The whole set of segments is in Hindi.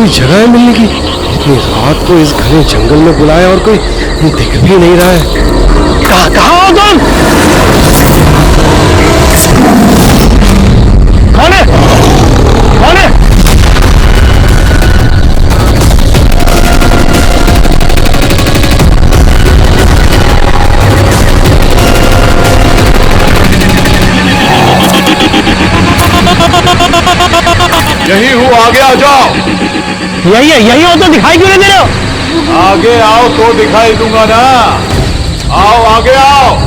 कोई जगह है मिलने की? इतनी रात को इस घने जंगल में बुलाया और कोई दिख भी नहीं रहा है। कहाँ हो तुम? कौन है? कौन है? यही हूँ, आगे आ जाओ। यही है, यही हो तो दिखाई क्यों नहीं दे रहे हो? आगे आओ तो दिखाई दूंगा ना। आओ आगे आओ।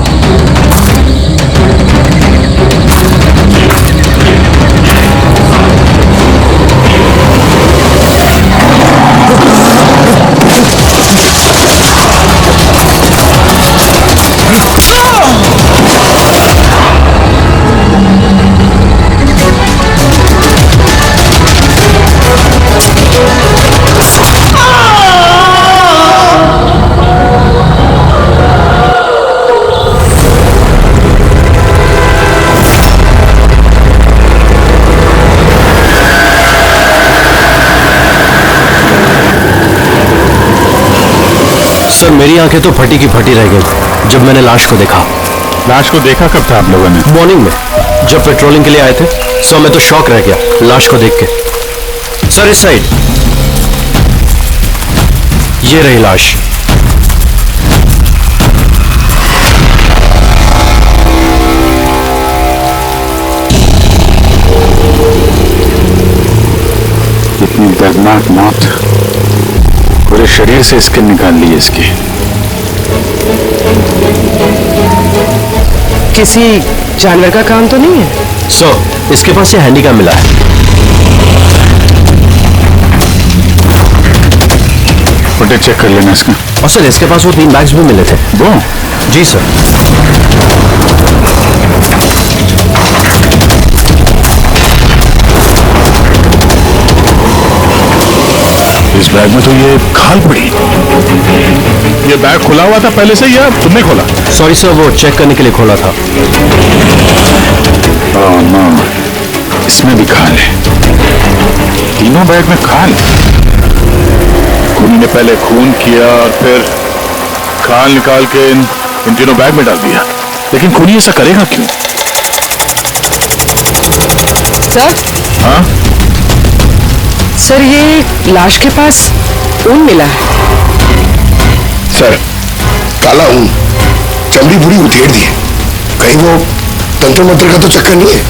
सर, मेरी आंखें तो फटी की फटी रह गई जब मैंने लाश को देखा। लाश को देखा कब था आप लोगों ने? मॉर्निंग में जब पेट्रोलिंग के लिए आए थे। सर, मैं तो शॉक रह गया लाश को देख के। सर, इस साइड ये रही लाश। इतनी दर्दनाक मौत, पूरे शरीर से स्किन निकाल ली इसकी। किसी जानवर का काम तो नहीं है? सर, इसके पास ये हैंडीकैम मिला है। फुटेज चेक कर लेना इसका। और सर, इसके पास वो 3 बैग्स भी मिले थे। वो? जी सर। इस बैग में तो ये खाल पड़ी। ये बैग खुला हुआ था पहले से या तुमने खोला? सॉरी सर, वो चेक करने के लिए खोला था। ओह नो, इसमें भी खाल है। तीनों बैग में खाल। खूनी ने पहले खून किया और फिर खाल निकाल के इन तीनों बैग में डाल दिया। लेकिन खूनी ऐसा करेगा क्यों? सर? हाँ? सर, ये लाश के पास ऊन मिला है। सर, काला ऊन, चमड़ी पूरी उधेड़ दी है। कहीं वो तंत्र मंत्र का तो चक्कर नहीं है?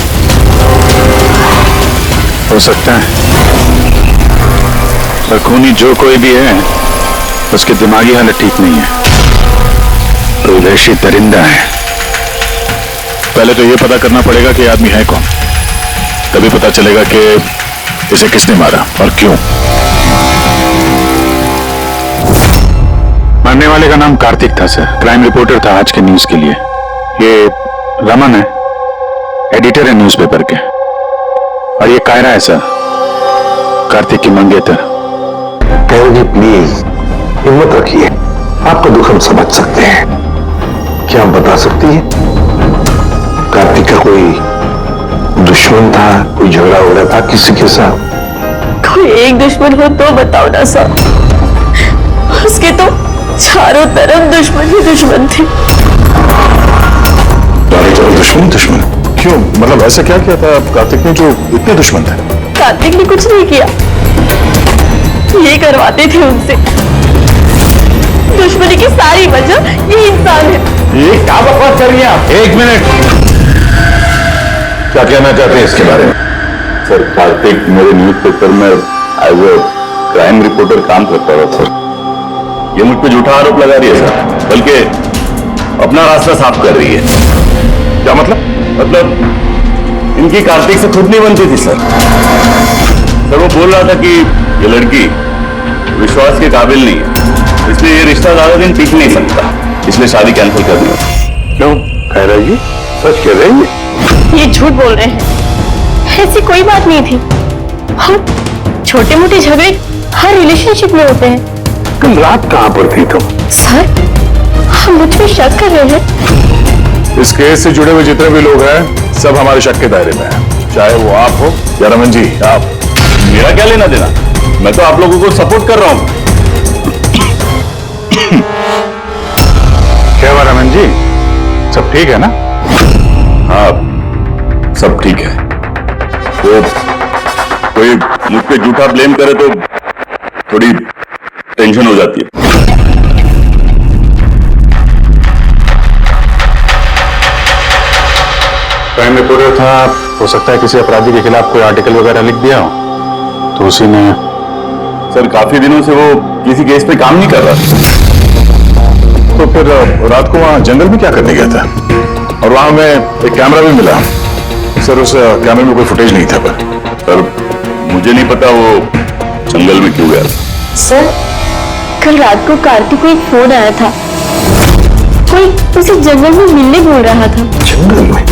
हो सकता है, पर खूनी जो कोई भी है उसकी दिमागी हालत ठीक नहीं है। कोई वहशी दरिंदा है। पहले तो ये पता करना पड़ेगा कि आदमी है कौन, तभी पता चलेगा कि इसे किसने मारा और क्यों। मरने वाले का नाम कार्तिक था सर, क्राइम रिपोर्टर था आज के न्यूज के लिए। ये रमन है, एडिटर है न्यूज़पेपर के, और ये कायरा है सर, कार्तिक की मंगेतर। कहोगे प्लीज, हिम्मत रखिए, आपका दुख हम समझ सकते हैं। क्या आप बता सकती हैं कार्तिक का कोई दुश्मन था, कोई झगड़ा हो रहा था किसी के साथ? कोई एक दुश्मन हो तो बताओ ना साहब। उसके तो चारों तरफ दुश्मन ही दुश्मन थे। चारों तरफ दुश्मन? क्यों, मतलब ऐसा क्या किया था कार्तिक ने जो इतने दुश्मन थे? कार्तिक ने कुछ नहीं किया, ये करवाते थे उनसे। दुश्मनी की सारी वजह ये इंसान है। ये क्या बकवास कर रही हैं आप? एक मिनट, क्या कहना चाहते हैं इसके बारे में? सर, कार्तिक मेरे न्यूज़पेपर में एज ए क्राइम रिपोर्टर काम करता रहा सर। ये मुझ पे झूठा आरोप लगा रही है सर, बल्कि अपना रास्ता साफ कर रही है। क्या मतलब? मतलब इनकी कार्तिक से खुद नहीं बनती थी सर। सर, वो बोल रहा था कि ये लड़की विश्वास के काबिल नहीं है, इसलिए ये रिश्ता ज्यादा दिन टिक नहीं सकता, इसलिए शादी कैंसिल कर दी। क्यों कह रहे जी? सच कह रहे हैं? ये झूठ बोल रहे हैं, ऐसी कोई बात नहीं थी। हम छोटे मोटे झगड़े हर रिलेशनशिप में होते हैं। कल रात कहां पर थी तुम? सर, हम मुझ पे शक कर रहे हैं। इस केस से जुड़े हुए जितने भी लोग हैं सब हमारे शक के दायरे में हैं, चाहे वो आप हो या रमन जी। आप, मेरा क्या लेना देना? मैं तो आप लोगों को सपोर्ट कर रहा हूं। क्या हुआ रमन जी, सब ठीक है ना? हाँ, सब ठीक है। तो कोई मुझ पे झूठा ब्लेम करे तो थोड़ी टेंशन हो जाती है। क्राइम रिपोर्टर था, हो सकता है किसी अपराधी के खिलाफ कोई आर्टिकल वगैरह लिख दिया हो, तो उसी ने। सर, काफी दिनों से वो किसी केस पे काम नहीं कर रहा था। तो फिर रात को वहां जंगल में क्या करने गया था? और वहां में एक कैमरा भी मिला। सर, उस कैमरे में कोई फुटेज नहीं था। सर, मुझे नहीं पता वो जंगल में क्यों गया। सर, कल रात को कार्तिक को एक फोन आया था। कोई उसे जंगल में मिलने बोल रहा था। जंगल में?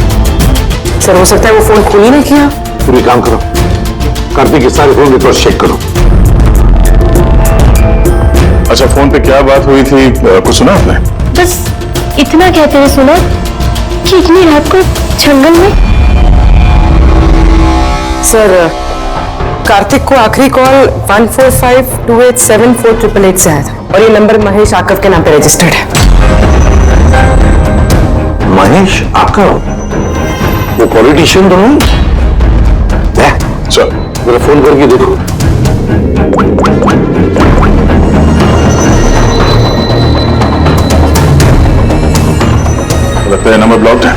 सर, हो सकता है वो फोन खुल ही नहीं किया। तुम एक काम करो, कार्तिक के सारे फोन रिकॉर्ड चेक करो। अच्छा, फोन पे क्या बात हुई थी, कुछ सुना आपने? बस इतना कहते हुए सुना कि इतनी रात को जंगल में। सर, कार्तिक को आखिरी कॉल 1452874888 से आया था और ये नंबर महेश आकव के नाम पे रजिस्टर्ड है। महेश आकव? वो पॉलिटिशियन तो नहीं? चल मेरा फोन करके देखो। लगता है नंबर ब्लॉक्ड है।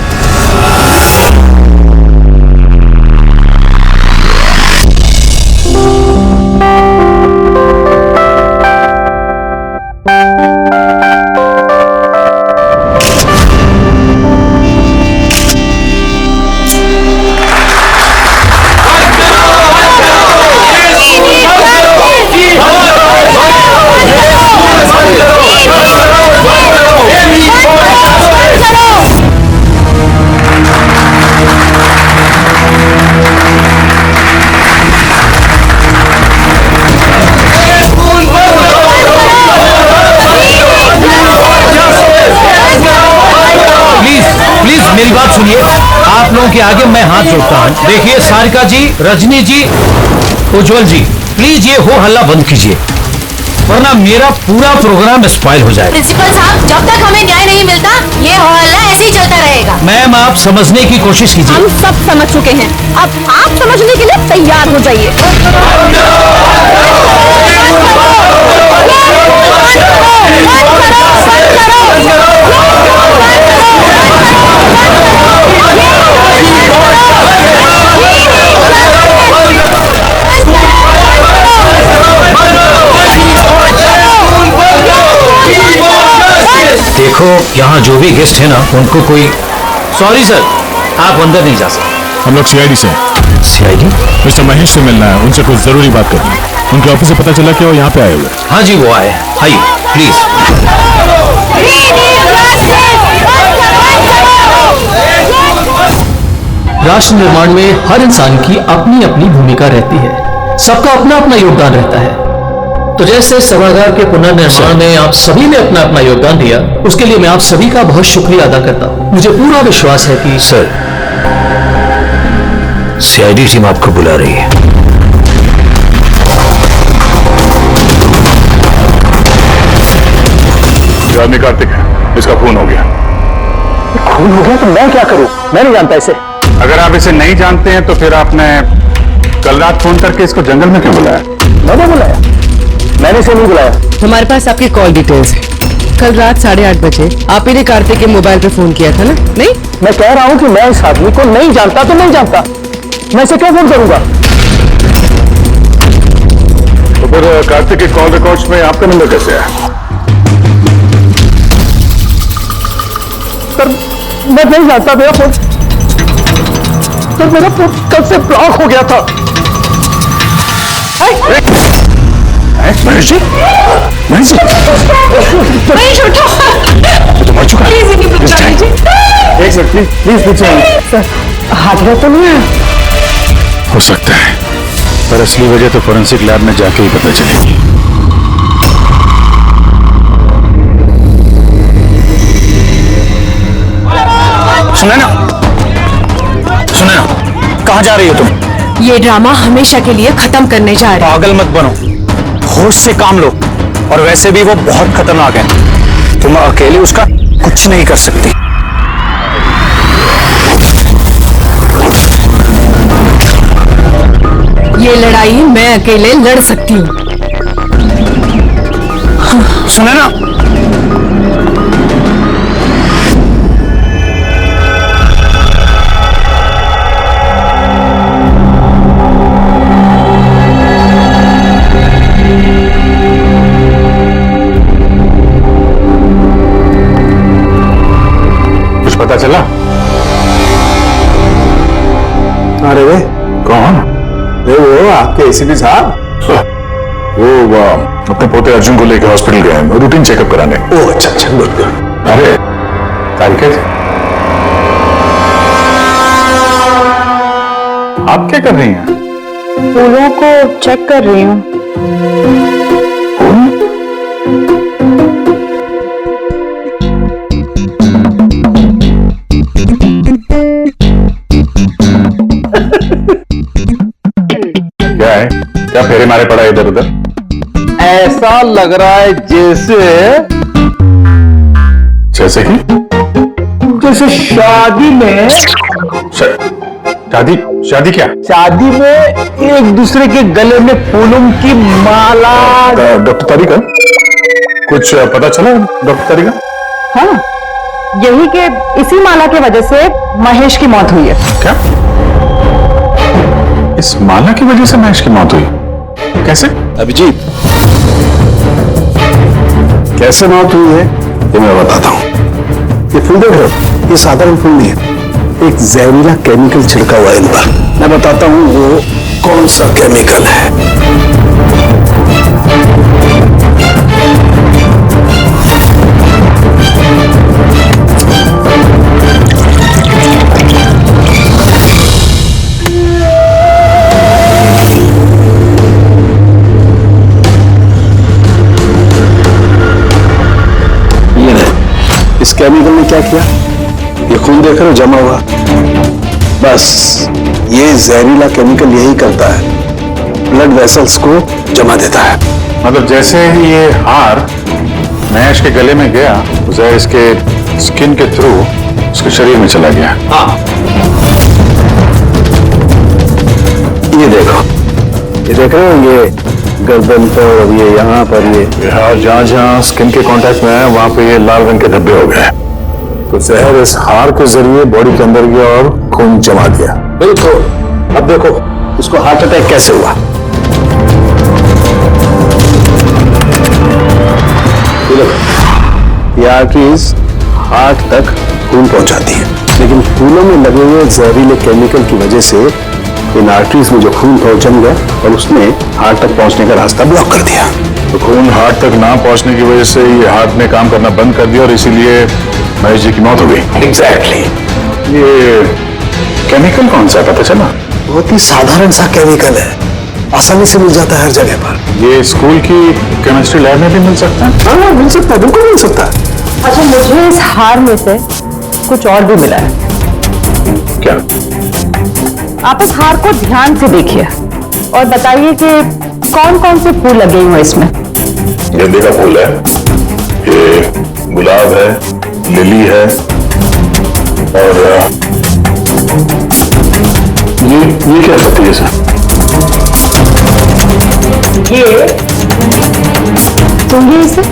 मेरी बात सुनिए, आप लोगों के आगे मैं हाथ जोड़ता हूँ। देखिए सारिका जी, रजनी जी, उज्जवल जी, प्लीज ये हो हल्ला बंद कीजिए, वरना मेरा पूरा प्रोग्राम स्पॉइल हो जाएगा। प्रिंसिपल साहब, जब तक हमें न्याय नहीं मिलता ये हो हल्ला ऐसे ही चलता रहेगा। मैम, आप समझने की कोशिश कीजिए। हम सब समझ चुके हैं, अब आप समझने के लिए तैयार हो जाइए। देखो, यहाँ जो भी गेस्ट है ना, उनको कोई। सॉरी सर, आप अंदर नहीं जा सकते। हम लोग सीआईडी से। सीआईडी? मिस्टर महेश से मिलना है, उनसे कुछ जरूरी बात करनी है। उनके ऑफिस से पता चला कि वो यहाँ पे आए हुए। हाँ जी, वो आए। आइए प्लीज। राष्ट्र निर्माण में हर इंसान की अपनी अपनी भूमिका रहती है, सबका अपना अपना योगदान रहता है। तो जैसे सभागार के पुनर्निर्माण में आप सभी ने अपना अपना योगदान दिया, उसके लिए मैं आप सभी का बहुत शुक्रिया अदा करता हूं। मुझे पूरा विश्वास है कि सर, सीआईडी टीम आपको बुला रही है। ये आदमी कार्तिक है, इसका खून हो गया। खून हो गया तो मैं क्या करूं? मैं नहीं जानता इसे। अगर आप इसे नहीं जानते हैं तो फिर आपने कल रात फोन करके इसको जंगल में क्यों बुलाया? मैंने बुलाया? मैंने इसे नहीं बुलाया। हमारे पास आपकी कॉल डिटेल्स है। कल रात 8:30 बजे आप ही ने कार्तिक के मोबाइल पे फोन किया था ना? नहीं, मैं कह रहा हूं कि मैं इस आदमी को नहीं जानता तो नहीं जानता, मैं इसे क्या फोन करूंगा? तो फिर कार्तिक के कॉल रिकॉर्ड्स में आपका नंबर कैसे आया? सर, मैं नहीं जानता। मेरा फोन कल से ब्लॉक हो गया था। महेश जी, महेश जी, महेश उठो, तो मर चुका है। प्लीज इन्हें बचा लीजिए। एक मिनट प्लीज, प्लीज पीछे आइए। सर, हाथ में तो नहीं है। हो सकता है, पर असली वजह तो फोरेंसिक लैब में जाके ही पता चलेगी। सुना ना, सुना ना, कहाँ जा रही हो तुम? ये ड्रामा हमेशा के लिए खत्म करने जा रहे हैं। पागल मत बनो, होश से काम लो, और वैसे भी वो बहुत खतरनाक है, तुम अकेले उसका कुछ नहीं कर सकती। ये लड़ाई मैं अकेले लड़ सकती हूँ। सुने ना, कुछ पता चला? अरे वे कौन? वो आपके एसीपी साहब। वो अपने पोते अर्जुन को लेकर हॉस्पिटल गए हैं, रूटीन चेकअप कराने। ओह अच्छा अच्छा, गुड गुड। अरे तारिका जी, आप क्या कर रही हैं? फूलों को चेक कर रही हूँ। क्या है? क्या फेरे मारे पड़ा इधर उधर? ऐसा लग रहा है जैसे कि जैसे शादी में शादी क्या? शादी में एक दूसरे के गले में फूलों की माला। डॉक्टर तारिका, कुछ पता चला डॉक्टर तारिका? हाँ, यही के इसी माला की वजह से महेश की मौत हुई है। क्या? इस माला की वजह से महेश की मौत हुई? कैसे? अभिजीत, कैसे मौत हुई है ये मैं बताता हूं। ये फूल देख रहे हो, ये साधारण फूल नहीं है, एक जहरीला केमिकल छिड़का हुआ है इन पर। मैं बताता हूं वो कौन सा केमिकल है। इस केमिकल ने क्या किया, ये खून देख रहे हो जमा हुआ, बस ये जहरीला केमिकल यही करता है, ब्लड वेसल्स को जमा देता है। मतलब जैसे ही ये हार महेश के गले में गया, जहर इसके स्किन के थ्रू उसके शरीर में चला गया। हाँ, ये देखो, ये देख रहे हो, ये गर्दन पर, ये यहाँ पर, ये हार जहां जहां स्किन के कांटेक्ट में है वहां पे ये लाल रंग के धब्बे हो गए। तो जहर इस हार के जरिए बॉडी के अंदर गया और खून जमा दिया। बिल्कुल। अब देखो इसको हार्ट अटैक कैसे हुआ। ये आर्टरीज हार्ट तक खून पहुंचाती है, लेकिन फूलों में लगे हुए जहरीले केमिकल की वजह से इन आर्टरीज में जो खून जम गया और उसने हार्ट तक पहुंचने का रास्ता ब्लॉक कर दिया। तो खून हार्ट तक ना पहुंचने की वजह से ये हार्ट ने काम करना बंद कर दिया और इसीलिए महेश जी की मौत हो गई। एग्जैक्टली। ये केमिकल कौन सा है पता चला? बहुत ही साधारण सा केमिकल है, आसानी से मिल जाता है हर जगह पर। ये स्कूल की केमिस्ट्री लैब में भी मिल सकता है? हाँ मिल सकता है, बिल्कुल मिल सकता है। अच्छा, मुझे इस हार में से कुछ और भी मिला है। क्या? आप इस हार को ध्यान से देखिए और बताइए कि कौन कौन से फूल लगे हुए हैं इसमें। गेंदे का फूल है, ये गुलाब है, लिली है, और ये क्या पत्ती है सर? ये सुनिए इसे।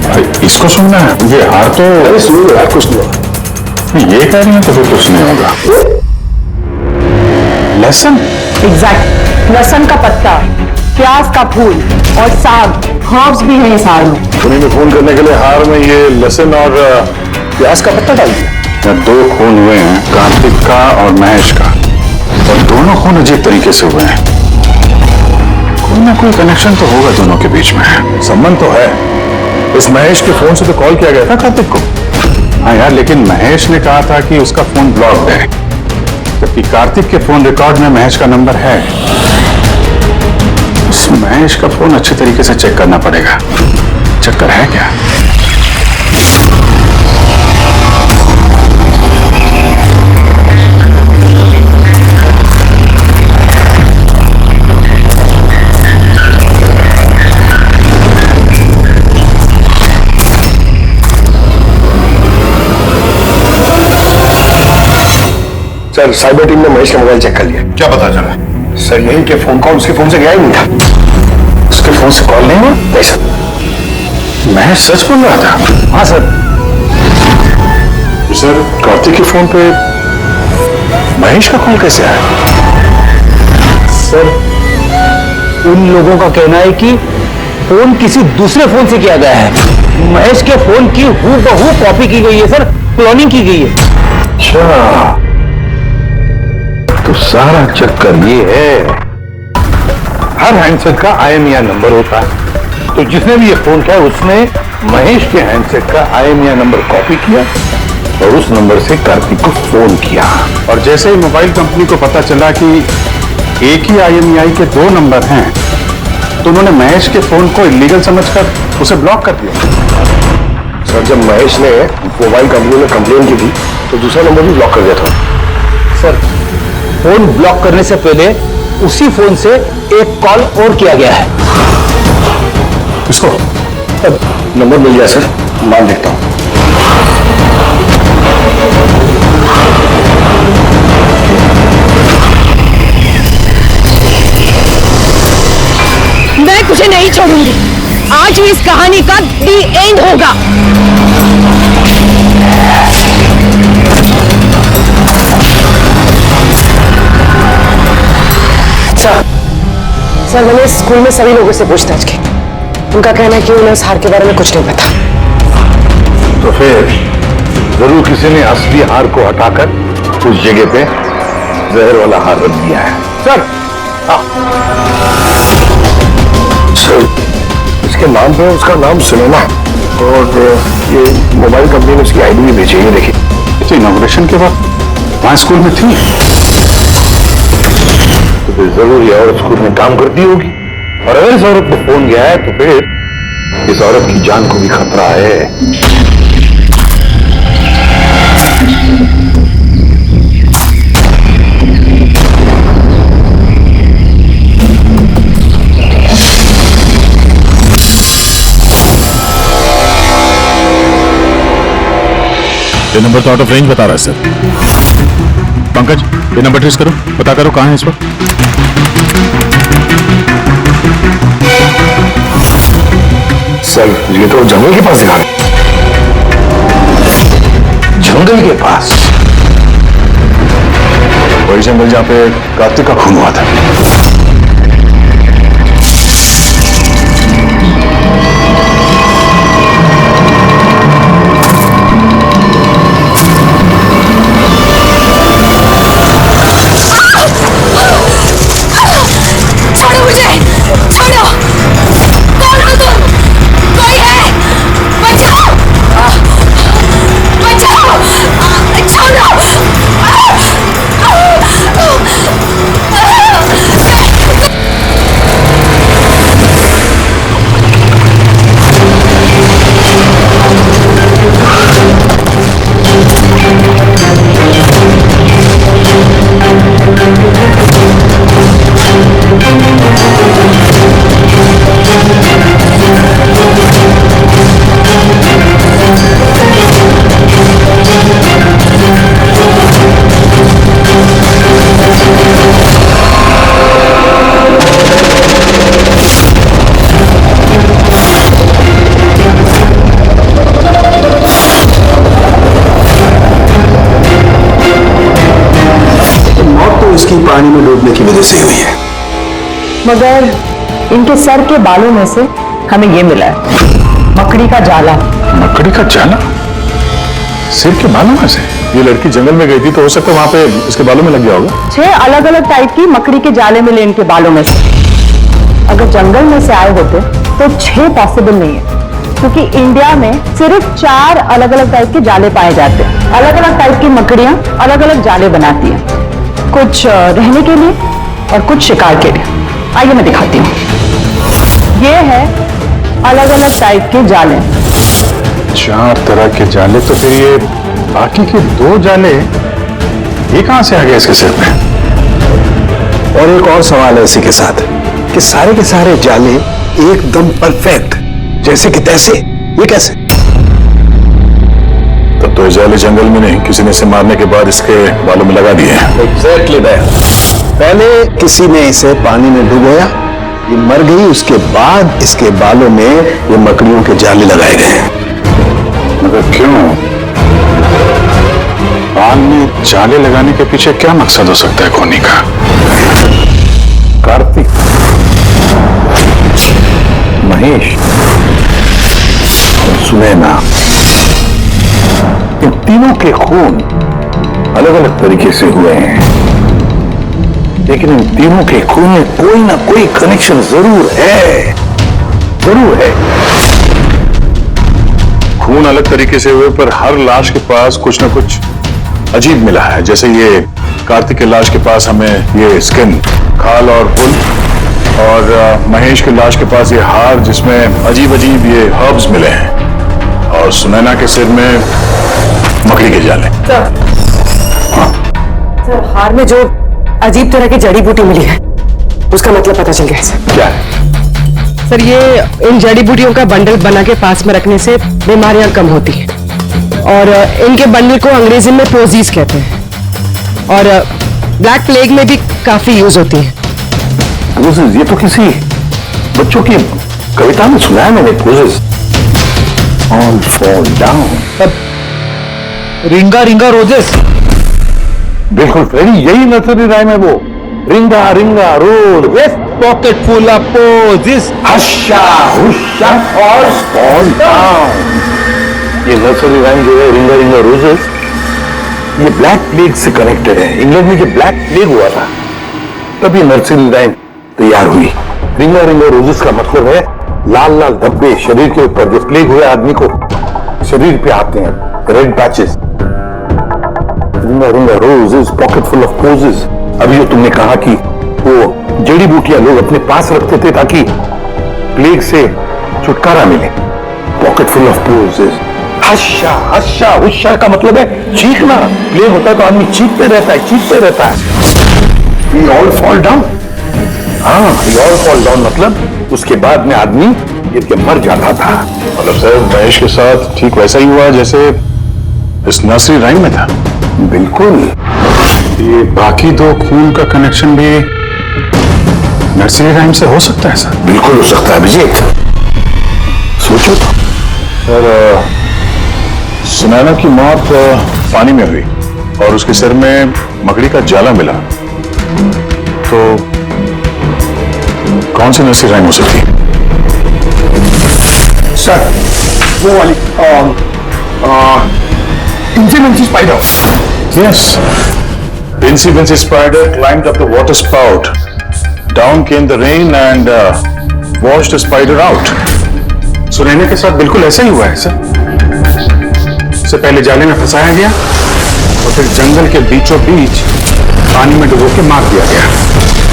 इसको सुनना है? ये हार तो अरे सुनो यार, कुछ नहीं। ये कह रही है तो फिर कुछ नहीं होगा। लहसुन? एग्जैक्ट, लहसुन का पत्ता, प्याज का फूल और साग, हर्ब्स भी हैं इस हार में। उन्हीं में खून करने के लिए हार में ये लहसुन और प्याज का पत्ता डाल दिया। यहाँ 2 खून हुए हैं, कार्तिक का और महेश का, और दोनों खून अजीब तरीके से हुए हैं। कोई ना कोई कनेक्शन तो होगा दोनों के बीच में, संबंध तो है। इस महेश के फोन से तो कॉल किया गया था कार्तिक को। हाँ यार, लेकिन महेश ने कहा था कि उसका फोन ब्लॉक्ड है, जबकि कार्तिक के फोन रिकॉर्ड में महेश का नंबर है। इस महेश का फोन अच्छे तरीके से चेक करना पड़ेगा, चक्कर है क्या? सर साइबर टीम ने महेश का मोबाइल चेक कर लिया। क्या पता चला? सर यही के फोन कॉल उसके फोन से गया ही नहीं था। उसके फोन से कॉल नहीं हुआ? नहीं सर। महेश सच बोल रहा था? हाँ सर। सर कार्तिक के फोन पे महेश का कॉल कैसे आया? सर उन लोगों का कहना है कि फोन किसी दूसरे फोन से किया गया है। महेश के फोन की हूबहू कॉपी की गई है सर, क्लोनिंग की गई है। अच्छा, तो सारा चक्कर ये है, हर हैंडसेट का IMEI नंबर होता है, तो जिसने भी ये फोन किया उसने महेश के हैंडसेट का IMEI नंबर कॉपी किया और उस नंबर से कार्तिक को फोन किया। और जैसे ही मोबाइल कंपनी को पता चला कि एक ही IMEI के 2 नंबर हैं, तो उन्होंने महेश के फोन को इलीगल समझकर उसे ब्लॉक कर दिया। सर जब महेश ने मोबाइल कंपनी में कंप्लेन की थी तो दूसरा नंबर भी ब्लॉक कर दिया था। सर फोन ब्लॉक करने से पहले उसी फोन से एक कॉल और किया गया है। किसको? नंबर मिल गया सर, मान देखता हूं। मैं तुझे नहीं छोड़ूंगी। आज ही इस कहानी का दी एंड होगा। सर मैंने स्कूल में सभी लोगों से पूछताछ की। उनका कहना है कि उन्हें उस हार के बारे में कुछ नहीं पता। तो फिर जरूर किसी ने असली हार को हटाकर उस जगह पे जहर वाला हार रख दिया है। सर सर इसके नाम पे उसका नाम सुनैना और ये मोबाइल कंपनी ने उसकी आईडी भी भेजी है, देखिए। तो इनॉग्रेशन के बाद वहां स्कूल में थी, तो फिर जरूर ये औरत स्कूल में काम करती होगी, और अगर इस औरत को फोन गया है तो फिर इस औरत की जान को भी खतरा है। ये नंबर तो आउट ऑफ रेंज बता रहा है सर। पंकज ये नंबर ट्रेस करो, पता करो कहां है इस वक्त। सर ये तो जंगल के पास दिखा रहे। जंगल के पास? वही जंगल जहां पे कार्तिक का खून हुआ था। पानी में डूबने की वजह से हुई है, मगर इनके सर के बालों में से हमें ये मिला है, मकड़ी का जाला। मकड़ी का जाला? सिर के बालों में से? ये लड़की जंगल में गई थी तो हो सकता है वहां पे इसके बालों में लग गया होगा। 6 अलग अलग टाइप की मकड़ी के जाले मिले इनके बालों में से। अगर जंगल में से आए होते तो 6 पॉसिबल नहीं है, क्योंकि इंडिया में सिर्फ 4 अलग अलग टाइप के जाले पाए जाते हैं। अलग अलग टाइप की मकड़ियां अलग अलग जाले बनाती हैं, कुछ रहने के लिए और कुछ शिकार के लिए। आइए मैं दिखाती हूँ। ये है अलग अलग टाइप के जाले। 4 तरह के जाले, तो फिर ये बाकी के 2 जाले ये कहां से आ गए इसके सिर पे? और एक और सवाल है इसी के साथ कि सारे के सारे जाले एकदम परफेक्ट जैसे कि तैसे, ये कैसे? तो तो इजाले जंगल में नहीं, किसी ने इसे मारने के बाद इसके बालों में लगा दिए। एग्जैक्टली पहले किसी ने इसे पानी में डुबोया, ये मर गई, उसके बाद इसके बालों में ये मकड़ियों के जाले लगाए गए। मगर क्यों? बाल में जाले लगाने के पीछे क्या मकसद हो सकता है खोनी का? कार्तिक, महेश और सुनैना, इन तीनों के खून अलग अलग तरीके से हुए हैं, लेकिन इन तीनों के खून में कोई ना कोई कनेक्शन जरूर है, जरूर है। खून अलग तरीके से हुए पर हर लाश के पास कुछ ना कुछ अजीब मिला है। जैसे ये कार्तिक के लाश के पास हमें ये स्किन, खाल और पुल, और महेश के लाश के पास ये हार जिसमें अजीब अजीब ये हर्ब्स मिले हैं, और सुनैना के सिर में मकड़ी के जाले। सर, हार में जो अजीब तरह की जड़ी बूटी मिली है उसका मतलब पता चल गया सर। क्या है? सर, ये इन जड़ी बूटियों का बंडल बना के पास में रखने से बीमारियां कम होती हैं, और इनके बंडल को अंग्रेजी में पोजीज कहते हैं, और ब्लैक प्लेग में भी काफी यूज होती है। पोजेस, ये तो किसी बच्चों की कविता में सुना है मैंने। Posies, all fall down. Ring a ring a roses. बिल्कुल फ्रेडी, यही नर्सरी राइम है वो। Ring a ring a rose, pocket full of posies. हर्षा हुर्षा और फॉल डाउन। ये नर्सरी राइम जो है, रिंगा रिंगा रोजेस, ये ब्लैक प्लेग से कनेक्टेड है। इंग्लैंड में जब ब्लैक प्लेग हुआ था तब ये नर्सरी राइम तैयार हुई। रिंगा रिंगा रोजेस का मतलब है लाल लाल धब्बे शरीर के ऊपर, जो प्लेग हुए आदमी को शरीर पे आते हैं, red patches. Ring a ring a roses, pocket full of posies. अभी जो तुमने कहा कि वो जड़ी बूटियां लोग अपने पास रखते थे ताकि प्लेग से छुटकारा मिले। Pocket full of posies. हर्षा हर्षा हुर्षा का मतलब है चीखना। प्लेग होता है तो आदमी चीखते रहता है, चीखते रहता है। ये ऑल फॉल डाउन। हाँ, ये ऑल फॉल डाउन मतलब उसके बाद में आदमी गिर के मर जाता था। मतलब सर, महेश के साथ ठीक वैसा ही हुआ जैसे इस नर्सरी राइम में था। बिल्कुल। ये बाकी दो खून का कनेक्शन भी नर्सरी राइम से हो सकता है सर? बिल्कुल हो सकता है अभिजीत, सोचो तो। सर, सुनैना की मौत पानी में हुई और उसके सिर में मकड़ी का जाला मिला, तो कौन सी नर्सरी राइम हो सकती है? सर, वो वाली इंची Vinci spider. Yes. Incy Wincy spider climbed up the water spout. Down came the rain and washed the spider out. Sunaina के साथ बिल्कुल ऐसा ही हुआ है सर। उसे पहले जाले में फंसाया गया और फिर जंगल के बीचों बीच पानी में डुबो के मार दिया गया।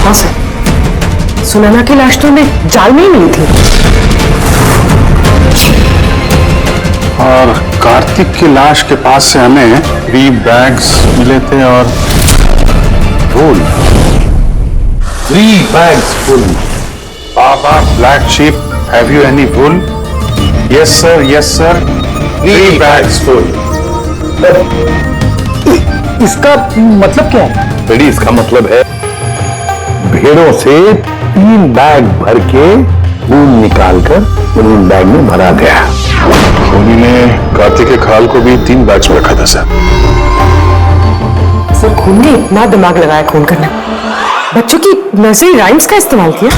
हाँ सर, सुनैना की लाश तो हमें जाल में ही मिली थी। और कार्तिक की लाश के पास से हमें 3 बैग्स मिले थे और फूल। 3 bags full. Baba, black sheep, have you any wool? Yes sir, yes sir. 3 bags full. इसका मतलब क्या है? बेटी, इसका मतलब है भेड़ों से 3 बैग भर के फूल निकालकर उन बैग में भरा गया। धोनी ने कार्तिक के खाल को भी 3 बैग्स में रखा था सर। सर, खून ने इतना दिमाग लगाया खून करने, बच्चों की नर्सरी राइम्स का इस्तेमाल किया।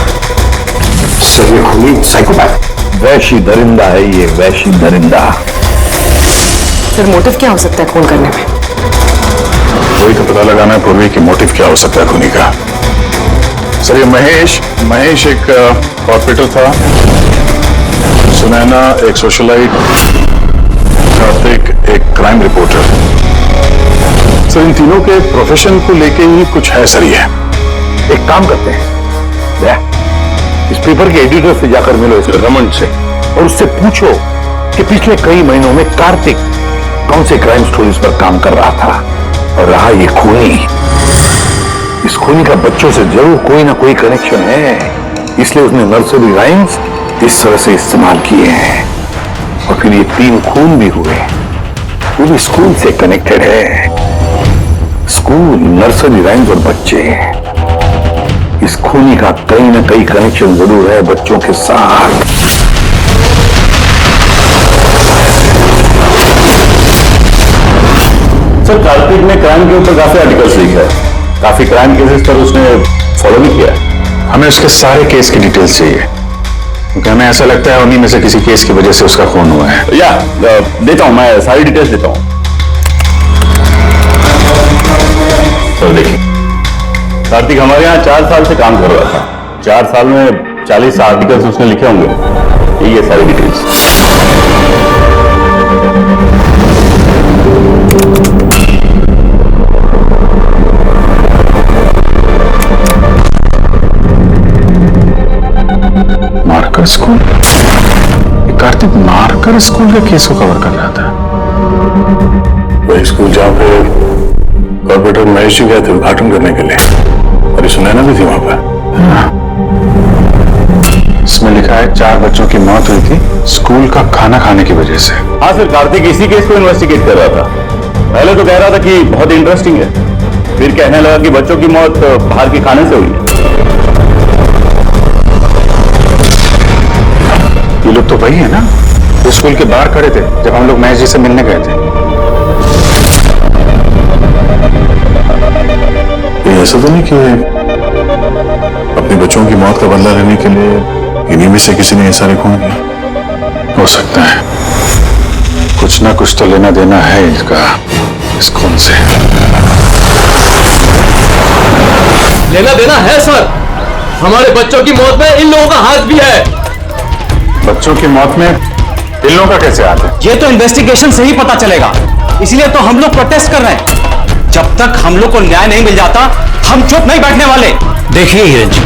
सर, ये खूनी साइकोपैथ, वैशी दरिंदा है ये, वैशी दरिंदा। सर, मोटिव क्या हो सकता है खून करने में? वही तो पता लगाना है पूर्वी की मोटिव क्या हो सकता है खूनी का। सर, ये महेश एक कॉर्पोरेटर था, सुनैना एक सोशलाइट, कार्तिक एक क्राइम रिपोर्टर। सर, इन तीनों के प्रोफेशन को लेके ही कुछ है सर। ये एक काम करते हैं, इस पेपर के एडिटर से जाकर मिलो, इस रमन से, और उससे पूछो कि पिछले कई महीनों में कार्तिक कौन से क्राइम स्टोरीज पर काम कर रहा था, और रहा ये खूनी। इस खूनी का बच्चों से जरूर कोई ना कोई कनेक्शन है, इसलिए उसने नर्सरी राइम्स इस तरह से इस्तेमाल किए हैं, और फिर ये 3 खून भी हुए। पूरी स्कूल से कनेक्टेड है। स्कूल, नर्सरी राइम्स और बच्चे, इस खूनी का कहीं ना कहीं कनेक्शन जरूर है बच्चों के साथ। सर, कार्तिक ने क्राइम के ऊपर काफी आर्टिकल्स लिखे हैं, काफी क्राइम केसेस पर उसने फॉलो भी किया है। हमें उसके सारे केस की डिटेल्स चाहिए, क्योंकि हमें ऐसा लगता है उन्हीं में से किसी केस की वजह से उसका खून हुआ है। या देता हूं, मैं सारी डिटेल्स देता हूं। तो देखिए, कार्तिक हमारे यहाँ 4 साल से काम कर रहा था। 4 साल में 40 आर्टिकल्स उसने लिखे होंगे। ये सारी details. Marker school? Kartik marker school के केस को कवर कर रहा था। वही स्कूल जहाँ पे कॉर्पोरेटर महेश जी गए थे उद्घाटन करने के लिए, और सुनैना भी थी वहां पर। इसमें लिखा है 4 बच्चों की मौत हुई थी स्कूल का खाना खाने की वजह से। हाँ सर, कार्तिक इसी केस को इन्वेस्टिगेट कर रहा था। पहले तो कह रहा था कि बहुत इंटरेस्टिंग है, फिर कहने लगा कि बच्चों की मौत बाहर के खाने से हुई है। ये लोग तो वही है ना जो स्कूल के बाहर खड़े थे जब हम लोग महेश जी से मिलने गए थे। ये ऐसा तो नहीं कि अपने बच्चों की मौत का बदला लेने के लिए इन्हीं में से किसी ने ये सारे खून किया? हो सकता है, कुछ ना कुछ तो लेना देना है इनका इस खून से। लेना देना है सर, हमारे बच्चों की मौत में इन लोगों का हाथ भी है। बच्चों की मौत में इन लोगों का कैसे हाथ है? ये तो इन्वेस्टिगेशन से ही पता चलेगा, इसलिए तो हम लोग प्रोटेस्ट कर रहे हैं। जब तक हम लोग को न्याय नहीं मिल जाता, हम चुप नहीं बैठने वाले। देखिए हिरन जी,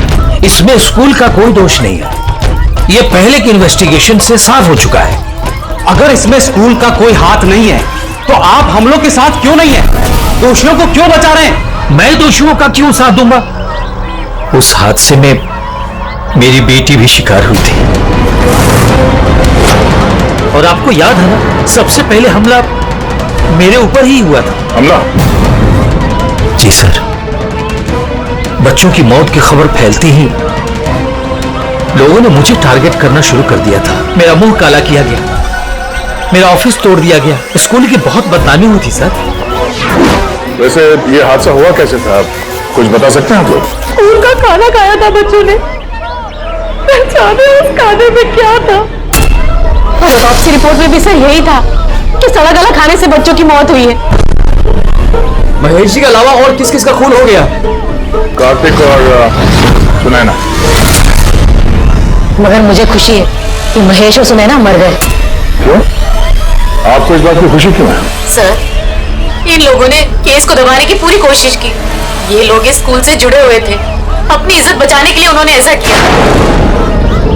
इसमें स्कूल का कोई दोष नहीं है, ये पहले की इन्वेस्टिगेशन से साफ हो चुका है। अगर इसमें स्कूल का कोई हाथ नहीं है, तो आप हम लोग के साथ क्यों नहीं है? दोषियों को क्यों बचा रहे हैं? मैं दोषियों का क्यों साथ दूंगा? उस हादसे में मेरी बेटी भी शिकार हुई थी, और आपको याद है ना, सबसे पहले हमला मेरे ऊपर ही हुआ था। हमला? जी सर, बच्चों की मौत की खबर फैलती ही लोगों ने मुझे टारगेट करना शुरू कर दिया था। मेरा मुंह काला किया गया, मेरा ऑफिस तोड़ दिया गया, स्कूल की बहुत बदनामी हुई थी सर। वैसे ये हादसा हुआ कैसे था, कुछ बता सकते हैं आप लोग? स्कूल का खाना खाया था बच्चों ने, जाने उस खाने में क्या था। और ऑटोप्सी रिपोर्ट में भी सर यही था कि सड़ा गला खाने से बच्चों की मौत हुई है। महेश जी के अलावा और किस किस का खून हो गया? कार्तिक और सुनैना। मगर मुझे खुशी है कि महेश और सुनैना मर गए। क्यों? आपको इस बात की खुशी क्यों है? सर, इन लोगों ने केस को दबाने की पूरी कोशिश की। ये लोग इस स्कूल से जुड़े हुए थे, अपनी इज्जत बचाने के लिए उन्होंने ऐसा किया।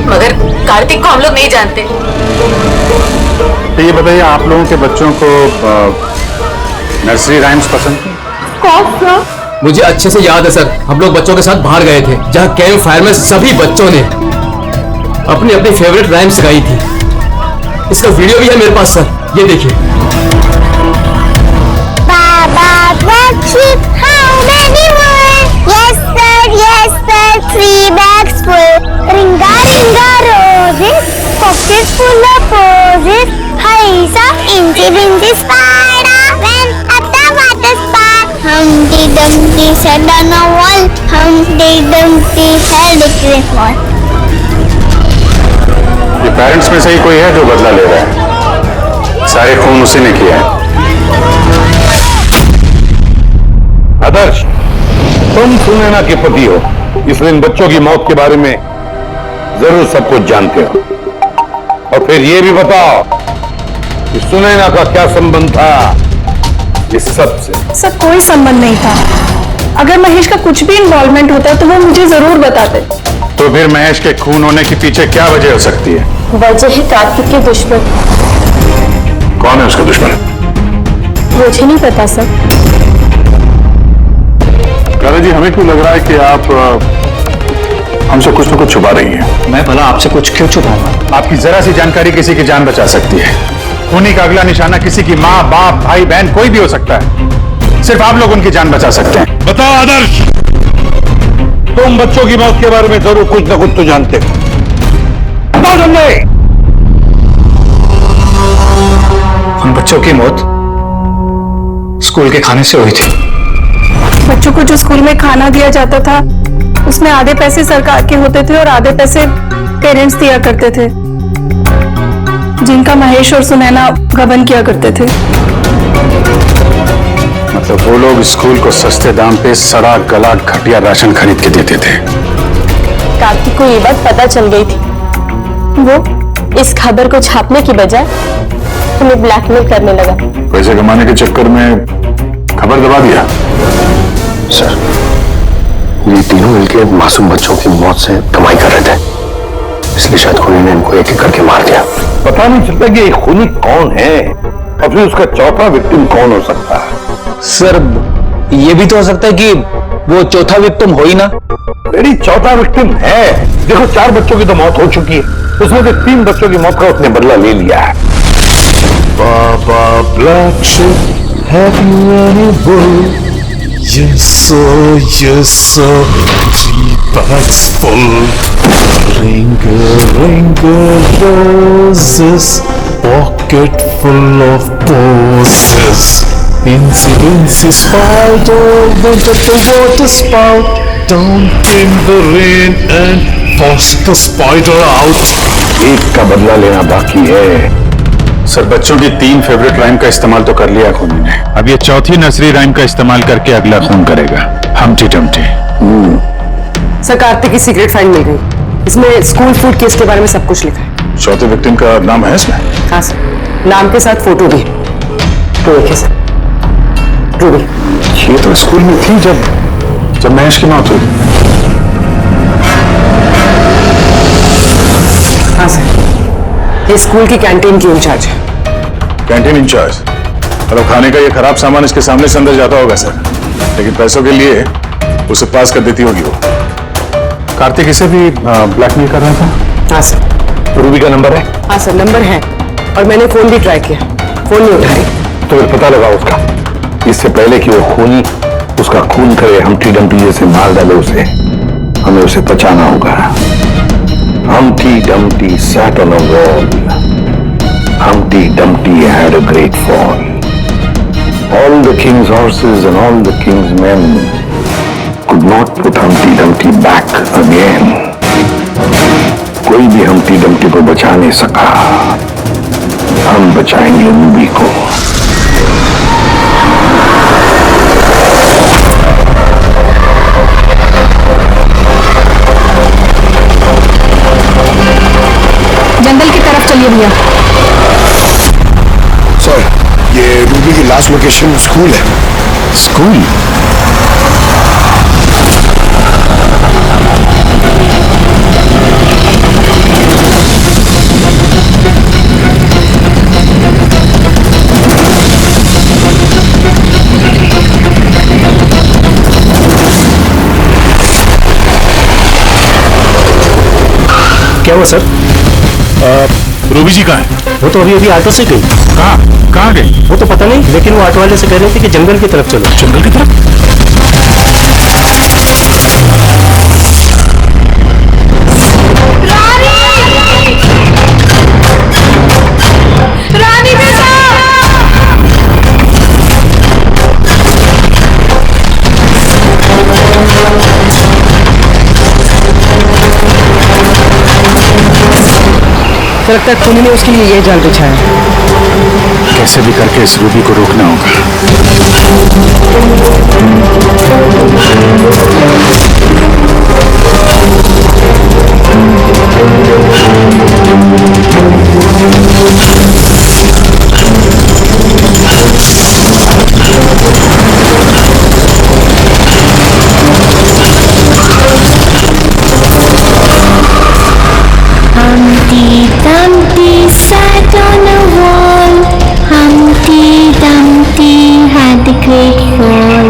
मगर कार्तिक को हम लोग नहीं जानते। तो ये बताइए, आप लोगों के बच्चों को नर्सरी राइम्स पसंद थी? कौन सा? मुझे अच्छे से याद है सर, हम लोग बच्चों के साथ बाहर गए थे, जहाँ कैंप फायर में सभी बच्चों ने अपनी अपनी फेवरेट राइम्स गाई थी। इसका वीडियो भी है मेरे पास सर, ये देखिए। Yes sir, 3 bags full. Ringa ringa roses, pockets full of posies. Haisa inchi winchi spider went at the water spout. Humpty Dumpty sat on a wall. Humpty Dumpty held a great wall. ये पेरेंट्स में से ही कोई है जो बदला ले रहा है? सारे खून उसी ने किया है। आदर्श, तुम सुनैना के पति हो, इसलिए इन बच्चों की मौत के बारे में जरूर सब कुछ जानते हो। और फिर ये भी बताओ कि सुनैना का क्या संबंध था इस सब से? सर, कोई संबंध नहीं था। अगर महेश का कुछ भी इन्वॉल्वमेंट होता तो वो मुझे जरूर बताते। तो फिर महेश के खून होने के पीछे क्या वजह हो सकती है? वजह है कार्तिक के दुश्मन। कौन है उसका दुश्मन? मुझे नहीं पता सर। राधा जी, हमें क्यों लग रहा है कि आप हमसे कुछ न कुछ छुपा रही हैं? मैं भला आपसे कुछ क्यों छुपाऊंगा? आपकी जरा सी जानकारी किसी की जान बचा सकती है। खूनी का अगला निशाना किसी की माँ, बाप, भाई, बहन कोई भी हो सकता है। सिर्फ आप लोग उनकी जान बचा सकते हैं। बताओ आदर्श, तुम बच्चों की मौत के बारे में जरूर कुछ ना कुछ तो जानते हो। बताओ जल्दी। उन बच्चों की मौत स्कूल के खाने से हुई थी। बच्चों को जो स्कूल में खाना दिया जाता था उसमें आधे पैसे सरकार के होते थे और आधे पैसे पेरेंट्स दिया करते थे, जिनका महेश और सुनैना गबन किया करते थे। मतलब वो लोग स्कूल को सस्ते दाम पे सड़ा गला घटिया राशन खरीद के देते थे। कार्तिक को ये बात पता चल गई थी। वो इस खबर को छापने की बजाय हमें ब्लैकमेल करने लगा। पैसे कमाने के चक्कर में खबर दबा दिया। सर, ये तीनों मिलकर मासूम बच्चों की मौत से कमाई कर रहे थे, इसलिए शायद खूनी ने इनको एक एक करके मार दिया। पता नहीं चलता कि ये खूनी कौन है और फिर उसका चौथा विक्टिम कौन हो सकता है। सर, ये भी तो हो सकता है कि वो चौथा विक्टिम हो ही ना। मेरी चौथा विक्टिम है। देखो, 4 बच्चों की तो मौत हो चुकी है, उसमें से 3 बच्चों की मौत का उसने बदला ले लिया है। Baba Black Sheep, have you any wool? Yes sir, 3 bags full. Ring roses, pocket full of posies. Incy spider went up the water spout. Down came the rain and forced the spider out. एक का बदला लेना बाकी है। सर, बच्चों की 3 फेवरेट राइम का इस्तेमाल तो कर लिया खूनी ने। अब ये चौथी नर्सरी राइम का इस्तेमाल करके अगला खून करेगा, हमटी डमटी। सर, कार्तिक की सीक्रेट फाइल मिल गई। इसमें स्कूल फूड केस के बारे में सब कुछ लिखा है। चौथे विक्टिम का नाम है इसमें? हाँ सर, नाम के साथ फोटो भी। तो देखिए सर, रूबी। ये तो स्कूल में थी जब महेश की मौत हुई। हाँ सर, ये स्कूल की कैंटीन की इंचार्ज है। Canteen in charge? मतलब खाने का ये खराब सामान इसके सामने से अंदर जाता होगा सर, लेकिन पैसों के लिए उसे पास कर देती होगी वो। कार्तिक इसे भी ब्लैकमेल कर रहा था? हाँ सर। रूबी का नंबर है? हाँ सर, नंबर है और मैंने फोन भी ट्राई किया, फोन नहीं उठा रही। तो फिर पता लगा उसका, इससे पहले कि वो खूनी उसका खून करे, हमटी डमटी जैसे मार डाले उसे, हमें उसे बचाना होगा। Humpty Dumpty sat on a wall. Humpty Dumpty had a great fall. All the king's horses and all the king's men could not put Humpty Dumpty back again. कोई भी Humpty Dumpty को बचा नहीं सका। हम बचाएंगे रूबी को। जंगल की तरफ चलिए भैया। सर, ये रूबी की लास्ट लोकेशन स्कूल है। स्कूल? क्या हुआ सर? रूबी जी कहाँ है? वो तो अभी ऑटो से गई। कहाँ गई? वो तो पता नहीं, लेकिन वो ऑटो वाले से कह रहे थे कि जंगल की तरफ चलो। जंगल की तरफ? लगता है खूनी ने उसके लिए ये जाल बिछाया। कैसे भी करके इस रूबी को रोकना होगा। Humpty Dumpty sat on a wall. Humpty Dumpty had a great fall.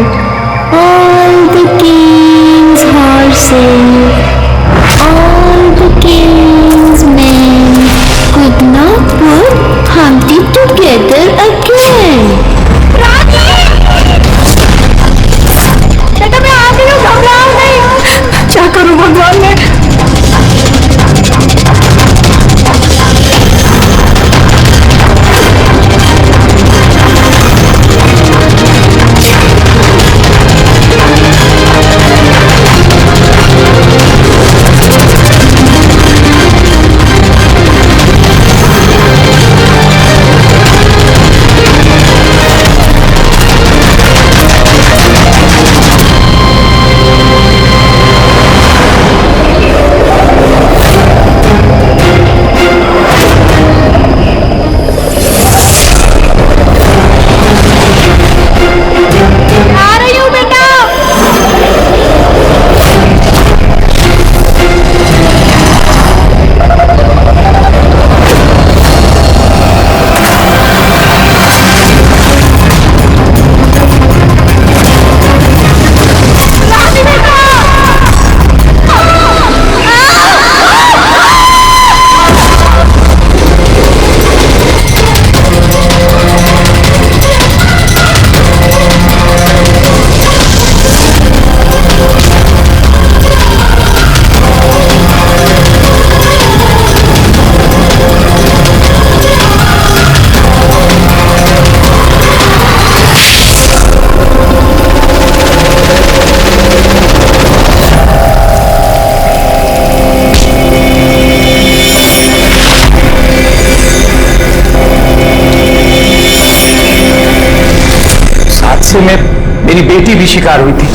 हादसे में मेरी बेटी भी शिकार हुई थी।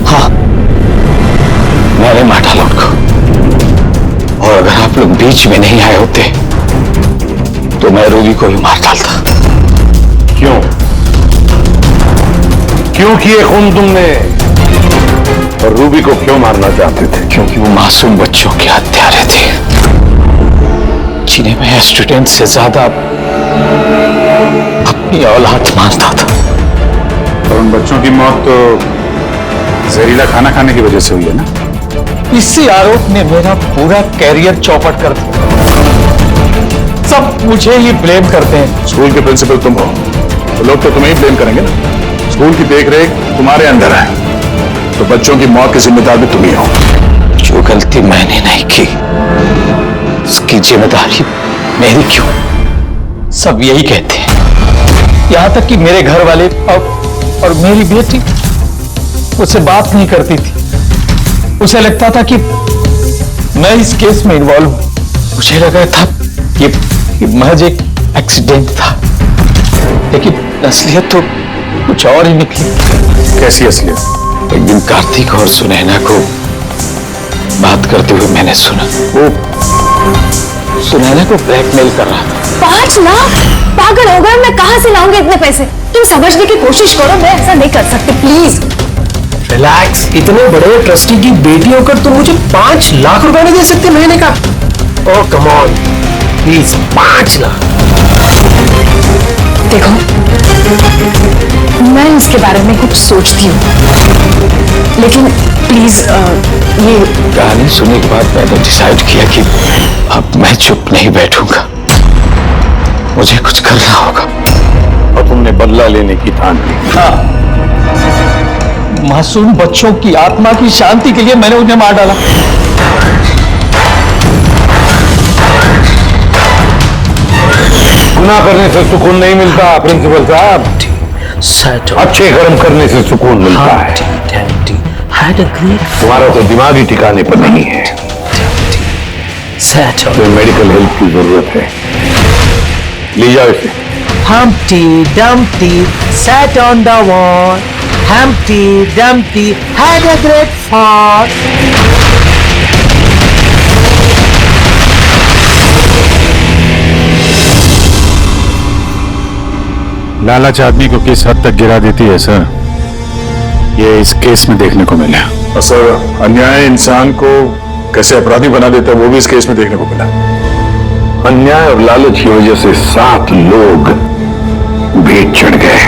हाँ, मैंने मार डाला उनको। और अगर आप लोग बीच में नहीं आए होते तो मैं रूबी को भी मार डालता। क्यों क्यों किए खून तुमने? और रूबी को क्यों मारना चाहते थे? क्योंकि वो मासूम बच्चों के हत्यारे थे, जिन्हें मैं स्टूडेंट से ज्यादा अपनी औलाद मानता था। और उन बच्चों की मौत तो जहरीला खाना खाने की वजह से हुई है ना? इसी आरोप ने मेरा पूरा कैरियर चौपट कर दिया। सब मुझे ही ब्लेम करते हैं। स्कूल के प्रिंसिपल तुम हो तो लोग तो तुम्हें ही ब्लेम करेंगे ना। स्कूल की देखरेख तुम्हारे अंदर है तो बच्चों की मौत के जिम्मेदार भी तुम ही हो। जो गलती मैंने नहीं की उसकी जिम्मेदारी मेरी क्यों? सब यही कहते हैं, यहां तक कि मेरे घर वाले और मेरी बेटी मुझसे बात नहीं करती थी। उसे लगता था कि मैं इस केस में इन्वॉल्व हूं। मुझे लगा था कि महज एक एक्सीडेंट था, लेकिन असलियत तो कुछ और ही निकली। कैसी असलियत? एक दिन कार्तिक और सुनैना को बात करते हुए मैंने सुना। वो सुनैना को ब्लैकमेल कर रहा था। 5 लाख? पागल हो गए, मैं कहां से लाऊंगी इतने पैसे? तुम समझने की कोशिश करो, मैं ऐसा नहीं कर सकती, प्लीज। रिलैक्स। इतने बड़े ट्रस्टी की बेटी होकर तुम मुझे 5 लाख रुपए नहीं दे सकते महीने का? ओह कम ऑन प्लीज, 5 लाख। देखो, मैं इसके बारे में कुछ सोचती हूँ, लेकिन प्लीज ये कहानी सुनने के बाद मैंने डिसाइड किया कि अब मैं चुप नहीं बैठूंगा, मुझे कुछ करना होगा। और तुमने बदला लेने की ठान ली। हाँ, मासूम बच्चों की आत्मा की शांति के लिए मैंने उन्हें मार डाला। गुनाह करने से सुकून नहीं मिलता प्रिंसिपल साहब, अच्छे कर्म करने से सुकून मिलता है। तुम्हारा तो दिमागी ठिकाने पर नहीं है, तो मेडिकल हेल्प की जरूरत है। ले जाओ इसे। Humpty Dumpty sat on the wall. Humpty Dumpty had a great fall. लालच आदमी को किस हद तक गिरा देती है सर, ये इस केस में देखने को मिला। और सर, अन्याय इंसान को कैसे अपराधी बना देता है वो भी इस केस में देखने को मिला। अन्याय और लालच की वजह से 7 लोग भेंट चढ़ गए।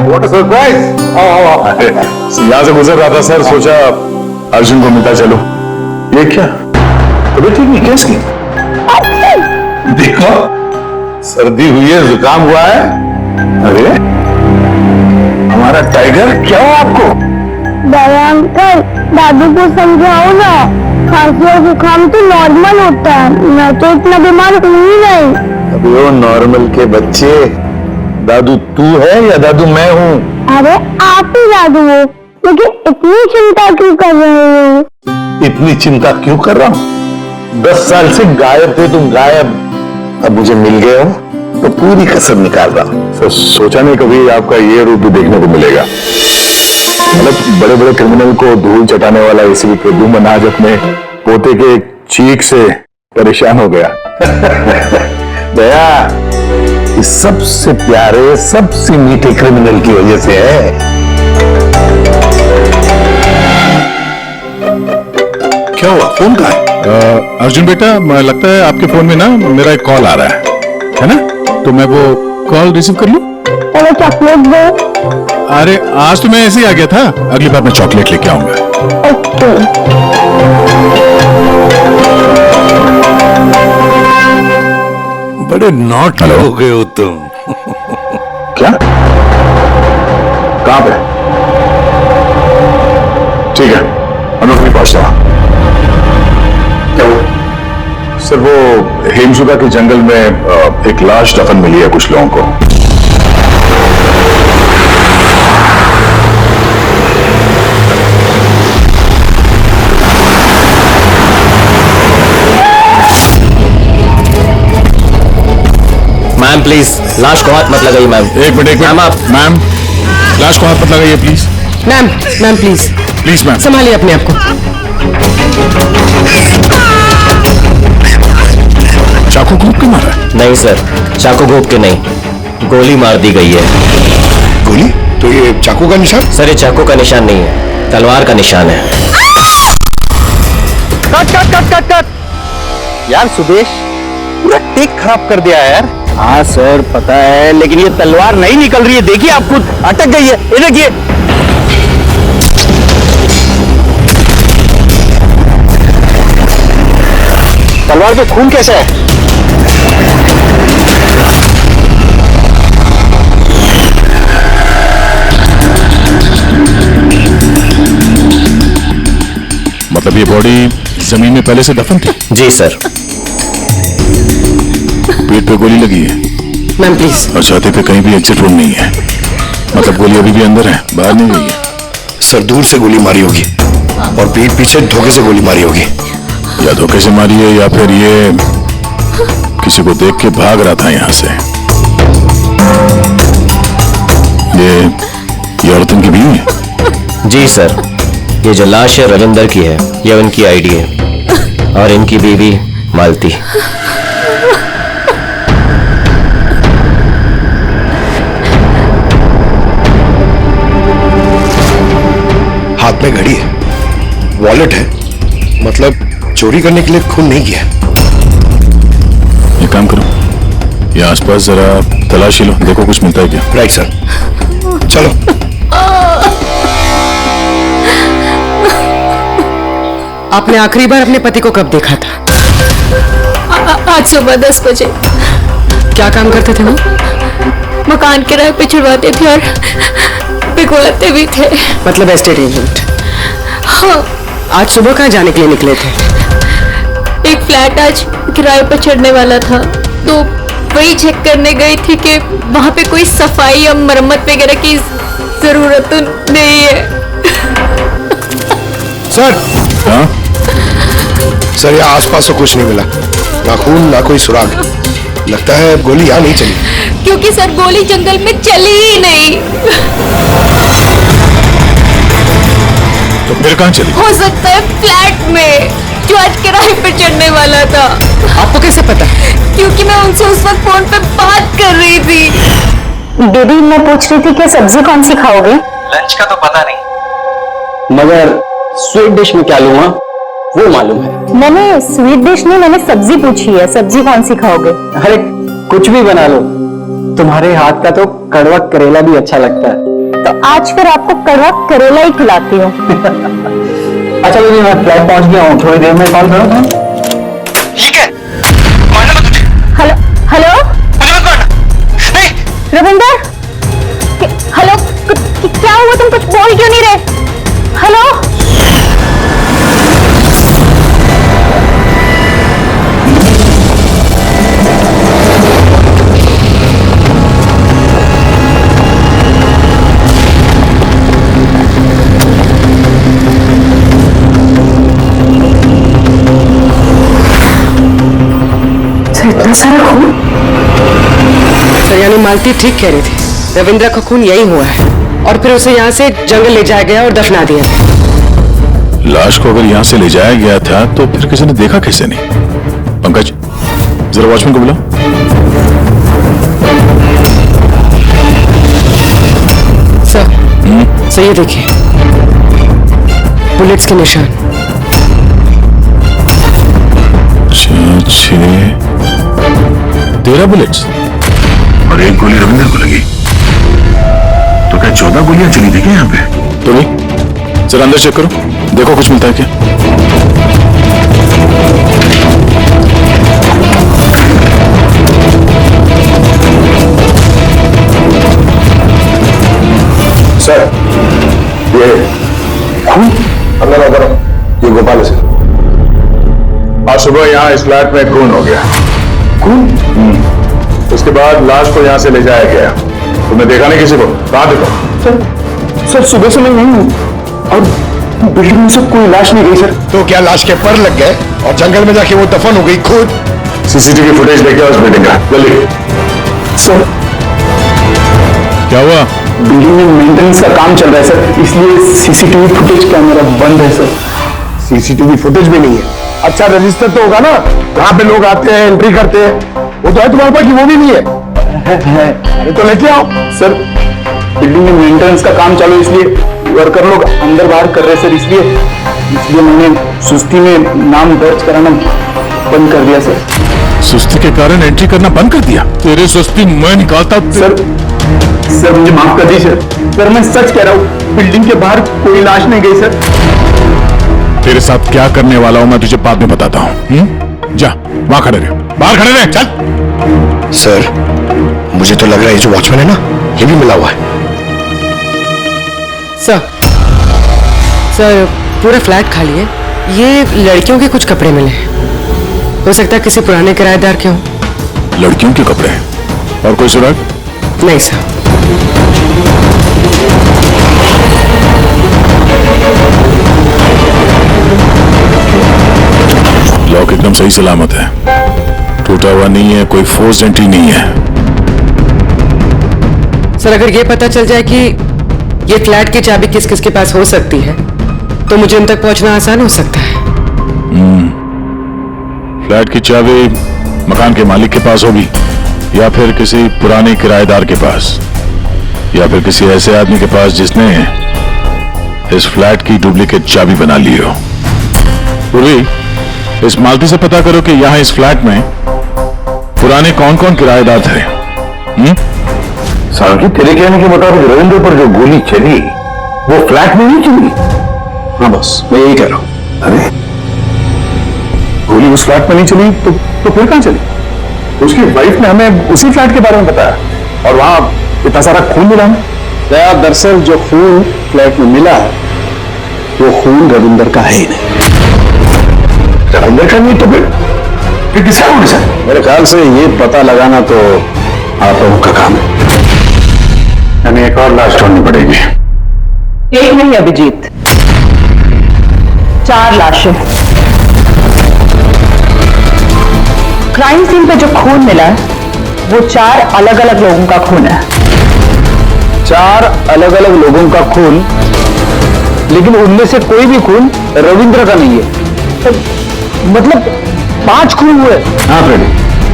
What a surprise! यहाँ से गुजर रहा था सर, सोचा अर्जुन को मिलता चलो। ये क्या? तबीयत ठीक नहीं क्या इसकी? देखो, सर्दी हुई है, जुकाम हुआ है। अरे हमारा टाइगर क्या हुआ आपको? दया अंकल, दादू को समझाओ ना, खांसी और जुकाम तो नॉर्मल होता है, मैं तो इतना बीमार हुई नहीं। अभी वो नॉर्मल के बच्चे, दादू तू है या दादू मैं हूँ? अरे आप ही दादू हो, लेकिन इतनी चिंता क्यों कर रहे हो? इतनी चिंता क्यों कर रहा हूं? 10 साल से गायब थे तुम, गायब। अब मुझे मिल गए हो तो पूरी कसर निकाल रहा हूं। सर सोचा नहीं कभी आपका ये रूप भी देखने को मिलेगा। मतलब बड़े बड़े क्रिमिनल को धूल चटाने वाला एसीपी प्रद्युम्न आज अपने पोते के चीख से परेशान हो गया। दया, इस सबसे प्यारे सबसे मीठे क्रिमिनल की वजह से है। क्या हुआ? फोन कहाँ है? अर्जुन बेटा, लगता है आपके फोन में ना मेरा एक कॉल आ रहा है ना? तो मैं वो कॉल रिसीव कर लूं? चलो चॉकलेट दो। अरे आज तो मैं ऐसे ही आ गया था, अगली बार मैं चॉकलेट लेके आऊंगा। ओके। बड़े नॉट हो गए हो तुम। क्या? कहां पे? ठीक है, मैं अभी पहुंचता हूं। क्या वो? सर वो हेमसुगा के जंगल में एक लाश दफन मिली है कुछ लोगों को। मैम प्लीज लाश को हाथ मत लगाइए मैम। एक मिनट मैम, आप मैम लाश को हाथ मत लगाइए please. Ma'am ma'am please please ma'am संभालिए अपने आप को। चाकू घोंप के मारा है? नहीं सर, चाकू घोंप के नहीं, गोली मार दी गई है। गोली? तो ये चाकू का निशान? सर ये चाकू का निशान नहीं है, तलवार का निशान है। Cut cut cut cut cut. यार सुदेश, पूरा टेक खराब कर दिया यार। हाँ सर पता है, लेकिन ये तलवार नहीं निकल रही है। देखिए आपको अटक गई है, ये देखिए। तलवार पे खून कैसा है? मतलब ये बॉडी जमीन में पहले से दफन थी? जी सर। पेट पे गोली लगी है? Ma'am please. और छाती पे कहीं भी एग्जिट रूम नहीं है, मतलब गोली अभी भी अंदर है, बाहर नहीं गई है। सर दूर से गोली मारी होगी और पीठ पीछे धोखे से गोली मारी होगी। या धोखे से मारी है या फिर ये किसी को देख के भाग रहा था यहां से। ये औरत उनकी बीवी है? जी सर, ये जो लाश है रविंदर की है, ये उनकी आईडी है, और इनकी बीवी मालती। हाथ में घड़ी है, वॉलेट है, मतलब चोरी करने के लिए खून नहीं किया। एक काम करो, ये आसपास जरा तलाशी लो, देखो कुछ मिलता है क्या। राइट सर, चलो। आपने आखिरी बार अपने पति को कब देखा था? आज सुबह 10 बजे। क्या काम करते थे वो? मकान किराए पे छुड़वाते थे और बिकवाते भी थे। मतलब एस्टेट एजेंट? हाँ। आज सुबह कहाँ जाने के लिए निकले थे? एक फ्लैट आज किराए पर चढ़ने वाला था, तो वही चेक करने गई थी कि वहाँ पे कोई सफाई या मरम्मत वगैरह की जरूरत तो नहीं है। सर। हाँ? सर यहाँ आसपास तो कुछ नहीं मिला, ना खून ना कोई सुराग। लगता है गोली यहाँ नहीं चली। क्योंकि सर गोली जंगल में चली ही नहीं। तो फिर कहाँ चली? हो सकता है फ्लैट में, जो आज किराए पर चढ़ने वाला था। आपको कैसे पता? क्योंकि मैं उनसे उस वक्त फोन पे बात कर रही थी। दीदी मैं पूछ रही थी कि सब्जी कौन सी खाओगे? लंच का तो पता नहीं, मगर स्वीट डिश में क्या लूंगा वो मालूम है। मैंने स्वीट डिश नहीं, मैंने सब्जी पूछी है, सब्जी कौन सी खाओगे? अरे कुछ भी बना लो, तुम्हारे हाथ का तो कड़वा करेला भी अच्छा लगता है। तो आज फिर आपको कड़वा करेला ही खिलाती हूँ। अच्छा दीदी मैं फ्लैट पहुंच गया हूँ, थोड़ी देर में कॉल करो तुम। ठीक है, मारना मत मुझे। हेलो हेलो, मुझे मत मारना। नहीं रविंदर, हेलो, क्या हुआ? तुम कुछ बोल क्यों नहीं रहे? हेलो। इतना सारा खून? सर यानी मालती ठीक कह रही थी, रविंद्र का खून यही हुआ है और फिर उसे यहाँ से जंगल ले जाया गया और दफना दिया गया। लाश को अगर यहां से ले जाया गया था तो फिर किसी ने देखा कैसे नहीं? पंकज, जरा वॉचमैन को बुलाओ। सर ये देखिए, बुलेट्स के निशान। 13 बुलेट्स और एक गोली रविंद्र को लगी, तो क्या 14 गोलियां चली थी क्या यहाँ पे? तो नहीं, जरा अंदर चेक करो, देखो कुछ मिलता है क्या। सर ये खून अंदर अंदर, ये गोपाल है सर। आज सुबह यहाँ इस फ्लैट में खून हो गया। खून? उसके बाद लाश को यहाँ से ले जाया गया। तुमने देखा नहीं किसी को? कहाँ देखो? सर सुबह से मैं नहीं हूँ और बिल्डिंग में से कोई लाश नहीं गई सर। तो क्या लाश के पर लग गए और जंगल में जाके वो दफन हो गई खुद? सीसीटीवी फुटेज लेके आओ इस बिल्डिंग का, जल्दी। सर क्या हुआ? बिल्डिंग में मेंटेनेंस का काम चल रहा है सर, इसलिए सीसीटीवी फुटेज कैमरा बंद है सर। सीसीटीवी फुटेज भी नहीं है? अच्छा रजिस्टर तो होगा ना, कहाँ पे लोग आते हैं, एंट्री करते हैं, वो तो है तुम्हारे पास कि वो भी नहीं है? अरे तो लेके आओ। सर बिल्डिंग में मेंटेनेंस का काम चालू है, इसलिए वर्कर लोग अंदर बाहर कर रहे हैं सर, इसलिए मैंने सुस्ती में नाम दर्ज कराना बंद कर दिया सर। सुस्ती के कारण एंट्री करना बंद कर दिया? तेरे सुस्ती मैं निकालता। सर मुझे माफ कर दीजिए सर, मैं सच कह रहा हूँ, बिल्डिंग के बाहर कोई लाश नहीं गई सर। तेरे साथ क्या करने वाला हूं मैं तुझे बाद में बताता हूं। जा वहां खड़े रहे, बाहर खड़े रहे, चल। सर मुझे तो लग रहा है ये जो वॉचमैन है ना, ये भी मिला हुआ है। सर पूरा फ्लैट खाली है, ये लड़कियों के कुछ कपड़े मिले हैं, हो सकता है किसी पुराने किराएदार के हों। लड़कियों के कपड़े? और कोई सुराग? नहीं सर। लॉक एकदम सही सलामत है, टूटा हुआ नहीं है, कोई फोर्स एंट्री नहीं है। सर अगर ये पता चल जाए कि ये फ्लैट की चाबी किस किस के पास हो सकती है तो मुझे उन तक पहुंचना आसान हो सकता है। फ्लैट की चाबी मकान के मालिक के पास होगी, या फिर किसी पुराने किराएदार के पास, या फिर किसी ऐसे आदमी के पास जिसने इस फ्लैट की डुप्लीकेट चाबी बना ली हो। पूर्वी, इस मालती से पता करो कि यहां इस फ्लैट में पुराने कौन कौन किराएदार थे। साहब तेरे कहने के मुताबिक रविंद्र पर जो गोली चली वो फ्लैट में नहीं चली? हाँ बस मैं यही कह रहा हूँ। अरे गोली उस फ्लैट में नहीं चली तो फिर कहां चली? उसकी वाइफ ने हमें उसी फ्लैट के बारे में बताया और वहां इतना सारा खून मिला है। दरअसल जो खून फ्लैट में मिला है वो खून रविंद्र का है ही नहीं। रविंद्र का नहीं तो फिर किसका खून है? मेरे ख्याल से ये पता लगाना तो आप लोगों का काम है। यानी एक और लाश ढूंढनी पड़ेगी। एक नहीं अभिजीत, 4 लाशें। क्राइम सीन पे जो खून मिला है वो 4 अलग अलग लोगों का खून है। 4 अलग अलग लोगों का खून, लेकिन उनमें से कोई भी खून रविंद्र का नहीं है। तो मतलब 5 खून हुए। हाँ फ्रेडी,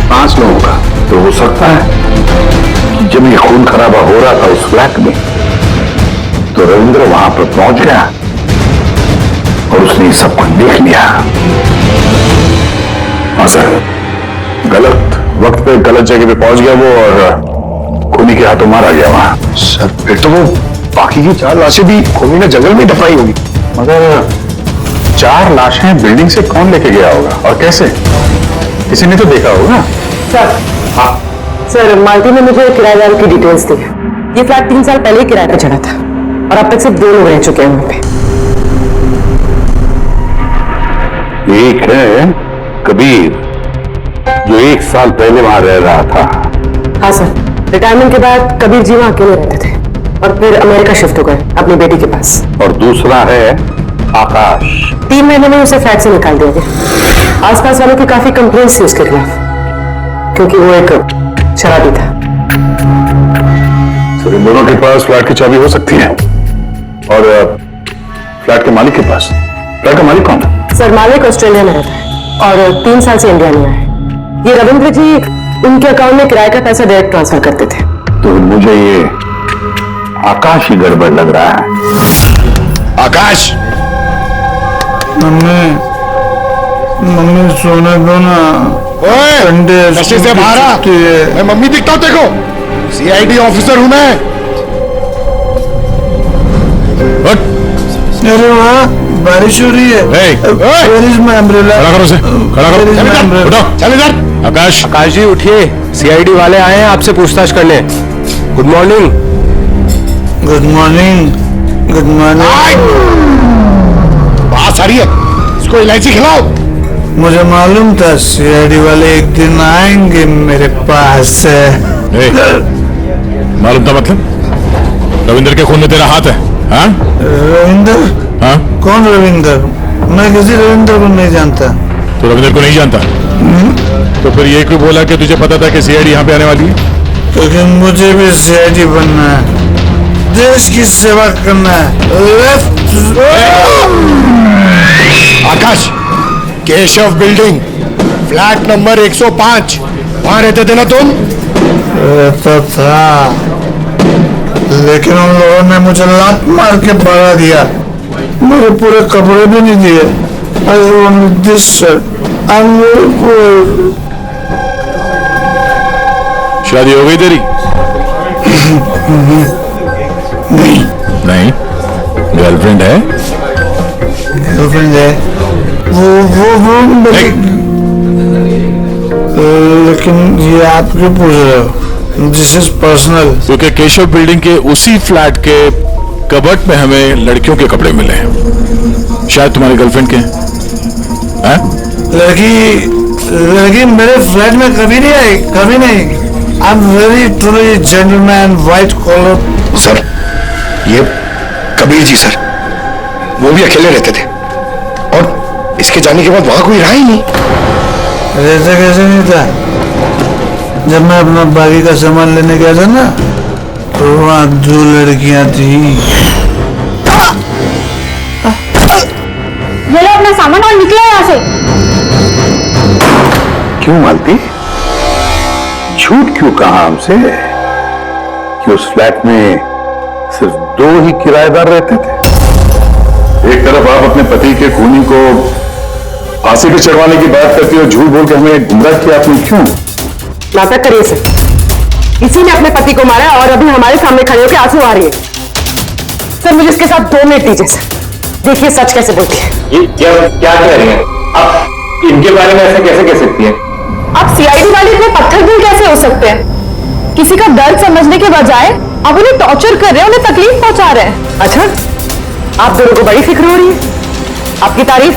5 लोगों का। तो हो सकता है कि जब ये खून खराबा हो रहा था उस फ्लैट में तो रविंद्र वहां पर पहुंच गया और उसने सब कुछ देख लिया। हाँ सर, गलत वक्त पे गलत जगह पे पहुंच गया वो और खूनी के हाथों मारा गया वहां। सर फिर तो वो बाकी की 4 लाशें भी खूनी ने जंगल में दफनाई होगी। मगर 4 लाशें बिल्डिंग से कौन लेके गया होगा और कैसे? किसी ने तो देखा होगा। सर हाँ सर, मालती ने मुझे किराएदार की डिटेल्स दी। ये फ्लैट 3 साल पहले ही किराए पे चढ़ा था और अब तक सिर्फ 2 लोग रह चुके हैं वहां पे। एक है कबीर जो 1 साल पहले वहां रह रहा था। हाँ सर, रिटायरमेंट के बाद कबीर जी वहां अकेले रहते थे और फिर अमेरिका शिफ्ट हो गए अपनी बेटी के पास। और दूसरा है आकाश। 3 महीने में उसे फ्लैट से निकाल दिया गया। आसपास वालों की काफी कंप्लेंट्स थी उसके खिलाफ। क्योंकि वो एक शराबी था। सर इन दोनों के पास फ्लैट की चाबी हो सकती है और फ्लैट के मालिक के पास। फ्लैट का मालिक कौन है? सर मालिक ऑस्ट्रेलिया में रहता है और 3 साल से इंडिया में आया है। ये रविंद्र जी उनके अकाउंट में किराए का पैसा डायरेक्ट ट्रांसफर करते थे। तो मुझे ये आकाश ही गड़बड़ लग रहा है। आकाश, मम्मी सोने दो ना। नशे से बाहर आ। मैं मम्मी दिखता हूँ देखो, सीआईडी ऑफिसर हूं मैं। अरे वाह, बारिश हो रही है। Where is my umbrella? खड़ा करो उसे, खड़ा करो। उठो, चल इधर। आकाश, आकाश जी उठिए, सीआईडी वाले आए हैं आपसे पूछताछ करने। Good morning. Good morning. Good morning. बात आ रही है, इसको इलायची खिलाओ। मुझे मालूम था सीआईडी वाले एक दिन आएंगे मेरे पास। मालूम था मतलब? रविंदर के खून में तेरा हाथ है? हाँ? रविंदर? हाँ? कौन रविंदर? मैं किसी रविंदर को नहीं जानता। तो रविंदर को नहीं जानता? तो फिर ये क्यों बोला कि तुझे पता था कि सीआईडी यहाँ पे आने वाली है? क्योंकि मुझे भी सीआईडी बनना है, देश की सेवा करना है। आकाश, केशव बिल्डिंग, फ्लैट नंबर 105, वहां रहते थे ना तुम? रहता था, लेकिन उन लोगों ने मुझे लात मार के भगा दिया। मेरे पूरे कपड़े भी नहीं दिए। शादी हो गई तेरी? नहीं। गर्लफ्रेंड है? गर्लफ्रेंड है वो लेकिन ये आप क्यों पूछ रहे हो? This is personal. क्योंकि केशव बिल्डिंग के उसी फ्लैट के कबर्ड में हमें लड़कियों के कपड़े मिले हैं, शायद तुम्हारी गर्लफ्रेंड के हैं? लड़की मेरे फ्लैट में कभी नहीं आई, कभी नहीं। I am very truly gentleman, white collar. Sir ये कबीर जी सर, वो भी अकेले रहते थे और इसके जाने के बाद वहां कोई रहा ही नहीं। रहता कैसे नहीं था? जब मैं अपना बाकी का सामान लेने गया था ना, तो वहां 2 लड़कियां थी। ये लो अपना सामान और निकलो यहाँ से। क्यों मालती? झूठ क्यों कहा हमसे कि उस फ्लैट में सिर्फ 2 ही किराएदार रहते थे? एक तरफ आप अपने पति के खूनी को फांसी पे चढ़वाने की बात करती हो, झूठ बोल के हमें गुमराह किया आपने, क्यों? नाटक करिए सर, इसी ने अपने पति को मारा और अभी हमारे सामने खड़े होकर आंसू आ रही है। सर मुझे इसके साथ 2 मिनट दीजिए सर, देखिए सच कैसे बोलती है। ये क्या कह रही हैं आप? इनके बारे में ऐसे कैसे कह सकती हैं? आप सीआईडी वाले इतने पत्थर दिल कैसे हो सकते हैं? किसी का दर्द समझने के बजाय आप उन्हें टॉर्चर कर रहे हैं, उन्हें तकलीफ पहुंचा रहे हैं। अच्छा, आप दोनों को बड़ी फिक्र हो रही है? आपकी तारीफ?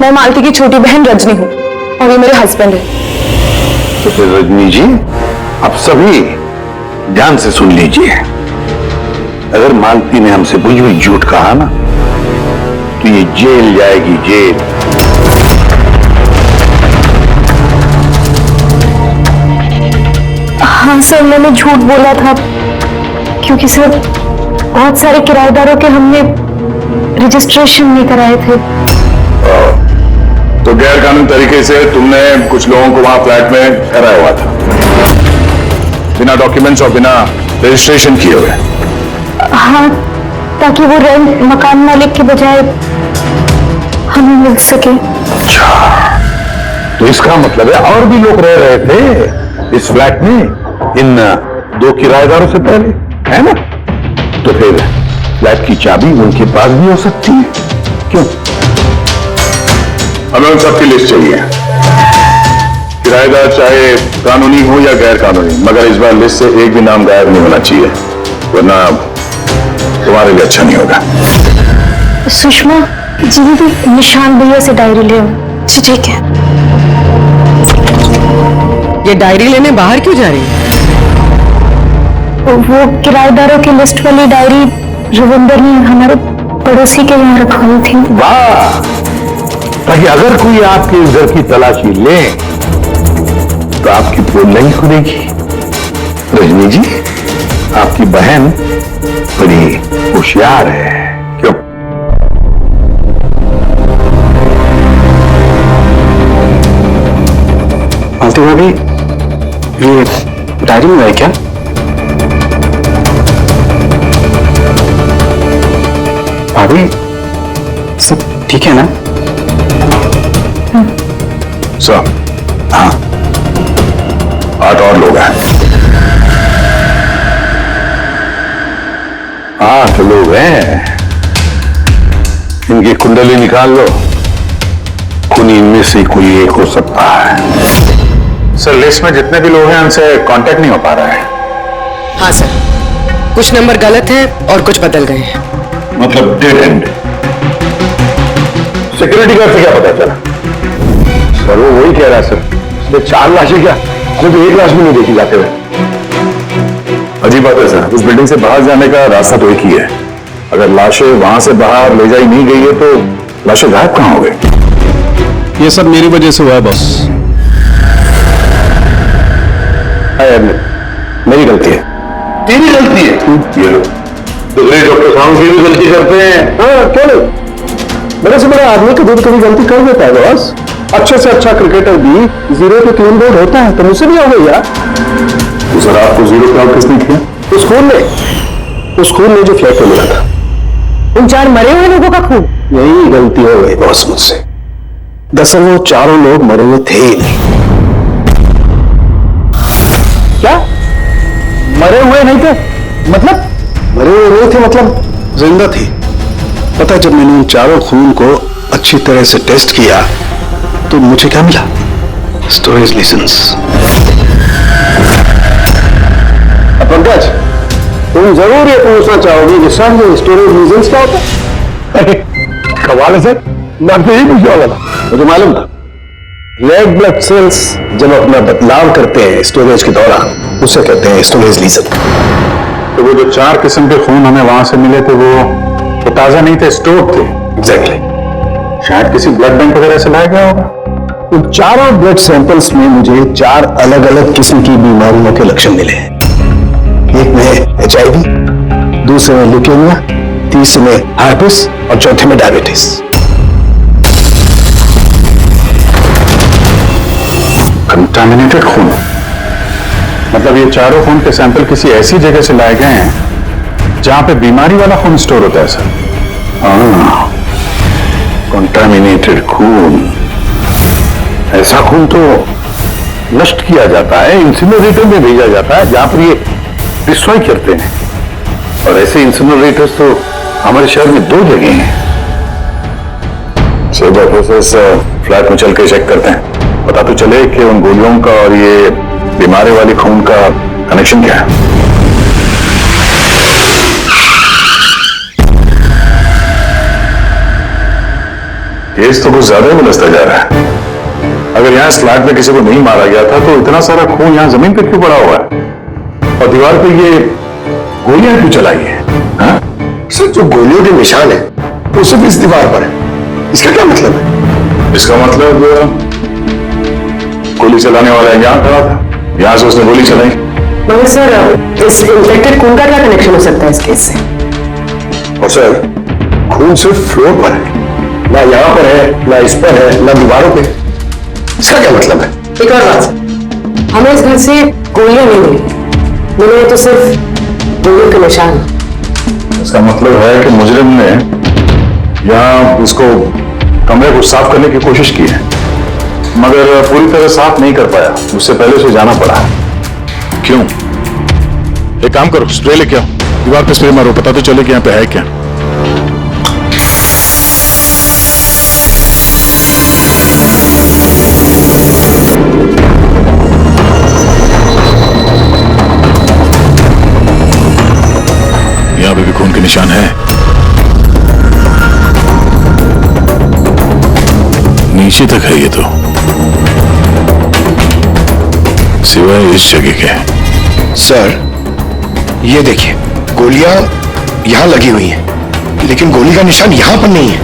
मैं मालती की छोटी बहन रजनी हूँ और ये मेरे हस्बैंड है। तो फिर रजनी जी, आप सभी ध्यान से सुन लीजिए। अगर मालती ने हमसे कुछ भी झूठ कहा ना, तो ये जेल जाएगी, जेल। हाँ सर, मैंने झूठ बोला था क्योंकि सर बहुत सारे किराएदारों के हमने रजिस्ट्रेशन नहीं कराए थे। तो गैर कानूनी तरीके से तुमने कुछ लोगों को वहां फ्लैट में ठहराया हुआ था, बिना डॉक्यूमेंट्स और बिना रजिस्ट्रेशन किए हुए? हाँ, ताकि वो रेंट मकान मालिक के बजाय हमें मिल सके। अच्छा, तो इसका मतलब है और भी लोग रह रहे थे इस फ्लैट में इन 2 किराएदारों से पहले, है ना? तो फिर फ्लैट की चाबी उनके पास भी हो सकती है, क्यों? हमें उन सबकी लिस्ट चाहिए, किराएदार चाहे कानूनी हो या गैर कानूनी, मगर इस बार लिस्ट से एक भी नाम गायब नहीं होना चाहिए, वरना तुम्हारे लिए अच्छा नहीं होगा। सुषमा जी भी निशान भैया से डायरी ले। जी ठीक है। ये डायरी लेने बाहर क्यों जा रही है? वो किराएदारों की लिस्ट वाली डायरी रविंदर ने हमारे पड़ोसी के यहाँ रखवाई थी। वाह, ताकि अगर कोई आपके घर की तलाशी ले तो आपकी पोल नहीं खुलेगी। रजनी जी, आपकी बहन बड़ी होशियार है। क्यों? मालती भाभी, ये डायरी में है क्या? भाभी, सब ठीक है ना? सब? हाँ, 8 और लोग हैं। 8 लोग हैं। इनकी कुंडली निकाल लो, खूनी इनमें से कोई एक हो सकता है। सर, लिस्ट में जितने भी लोग हैं उनसे कांटेक्ट नहीं हो पा रहा है। हाँ सर, कुछ नंबर गलत हैं और कुछ बदल गए हैं। मतलब डेड एंड। सिक्योरिटी गार्ड से क्या पता चला? सर वो वही कह रहा है सर, ये 4 लाशें क्या, खुद 1 लाश भी नहीं देखी जाते हुए। अजीब बात है सर, उस बिल्डिंग से बाहर जाने का रास्ता तो एक ही है। अगर लाशें वहां से बाहर ले जाई नहीं गई है तो लाशें गायब कहां हो गई? ये सब मेरी वजह से हुआ है बॉस। मेरी गलती है। तेरी गलती है? ये लो, दूसरे डॉक्टर साहब की भी गलती करते हैं। हाँ, क्यों नहीं? बड़े से बड़ा आदमी कभी कभी गलती कर देता है बॉस। अच्छे से अच्छा क्रिकेटर भी 0 पे क्लीन बोर्ड होता है, तो मुझसे भी हो गई यार। तो सर, आपको 0 पे आउट किसने किया? उस खून ने जो फ्लैट पे मिला था, उन 4 मरे हुए लोगों का खून। यही गलती हो गई बॉस मुझसे। दरअसल वो 4 लोग मरे हुए थे ही नहीं। क्या? मरे हुए नहीं थे? मतलब? मरे हुए नहीं थे मतलब जिंदा थी। पता है, जब मैंने उन 4 खून को अच्छी तरह से टेस्ट किया तो मुझे क्या मिला? स्टोरेज लीजेंस। पंकज, तुम जरूर ये पूछना चाहोगे कि सर ये स्टोरेज लीजेंस क्या होता है? कमाल है सर, मैं तो यही पूछने वाला था। मुझे मालूम था। रेड ब्लड सेल्स जब अपना बदलाव करते हैं स्टोरेज के दौरान, उसे कहते हैं स्टोरेज लीजन। तो वो जो 4 किस्म के खून हमें वहां से मिले थे वो ताजा नहीं थे, स्टोर थे। एग्जैक्टली। शायद किसी ब्लड बैंक वगैरह से लाया गया होगा। उन 4 ब्लड सैंपल्स में मुझे 4 अलग अलग किस्म की बीमारियों के लक्षण मिले हैं। एक में HIV, दूसरे में ल्यूकेमिया, तीसरे में हार्पिस और चौथे में डायबिटीज। कंटामिनेटेड खून मतलब ये 4 खून के सैंपल किसी ऐसी जगह से लाए गए हैं जहां पे बीमारी वाला खून स्टोर होता है सर। हाँ, कंटामिनेटेड खून। ऐसा खून तो नष्ट किया जाता है, इंसिनरेटर में भेजा जाता है जहां पर ये डिस्ट्रॉय करते हैं। और ऐसे इंसिनरेटर्स तो हमारे शहर में 2 जगह हैं। सुबह प्रोफेसर फ्लैट में चल के चेक करते हैं, पता तो चले कि उन गोलियों का और ये बीमारी वाली खून का कनेक्शन क्या है। केस तो कुछ ज्यादा ही उलझता जा रहा है। अगर यहाँ इस फ्लैट में किसी को नहीं मारा गया था तो इतना सारा खून यहाँ जमीन पे क्यों पड़ा हुआ है और दीवार पे ये गोलियां क्यों चलाई है? सर, जो गोलियों के निशान है वो सिर्फ इस दीवार पर है। इसका क्या मतलब है? इसका मतलब गोली चलाने वाला यहाँ खड़ा था, यहाँ से उसने गोली चलाई। मगर सर, इस इन्फेक्टेड खून का क्या कनेक्शन हो सकता है इस केस से? और सर, खून सिर्फ फ्लोर पर है, ना यहाँ पर है, ना इस पर है, ना दीवारों पे। इसका क्या मतलब है? एक और बात सर, हमें इस घर से गोलियां नहीं मिली, मिले तो सिर्फ गोलियों के निशान। इसका मतलब है कि मुजरिम ने यहाँ उसको कमरे को साफ करने की कोशिश की है मगर पूरी तरह साफ नहीं कर पाया, उससे पहले उसे जाना पड़ा। क्यों? एक काम करो, स्प्रे लेके आओ, दीवार पे स्प्रे मारो, पता तो चले कि यहाँ पे है क्या। यहाँ पे भी खून के निशान है, नीचे तक है ये तो, सिवाय इस जगह के। सर, ये देखिए, गोलियां यहां लगी हुई हैं, लेकिन गोली का निशान यहां पर नहीं है।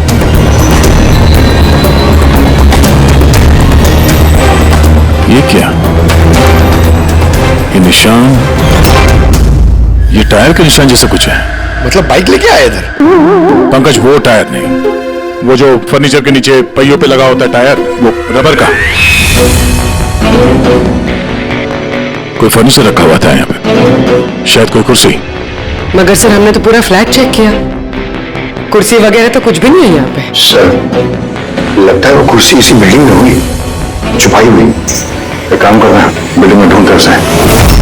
ये क्या? निशान, ये टायर के निशान जैसा कुछ है। मतलब बाइक लेके आए इधर? पंकज, वो टायर नहीं, वो जो फर्नीचर के नीचे पहियों पे लगा होता है टायर, वो रबर का। कोई फर्नीचर रखा हुआ था यहाँ पे, शायद कोई कुर्सी। मगर सर हमने तो पूरा फ्लैट चेक किया, कुर्सी वगैरह तो कुछ भी नहीं है यहाँ पे। सर लगता है वो कुर्सी इसी बिल्डिंग में होगी, छुपाई हुई। एक काम करना, बिल्डिंग में ढूंढ कर उसे।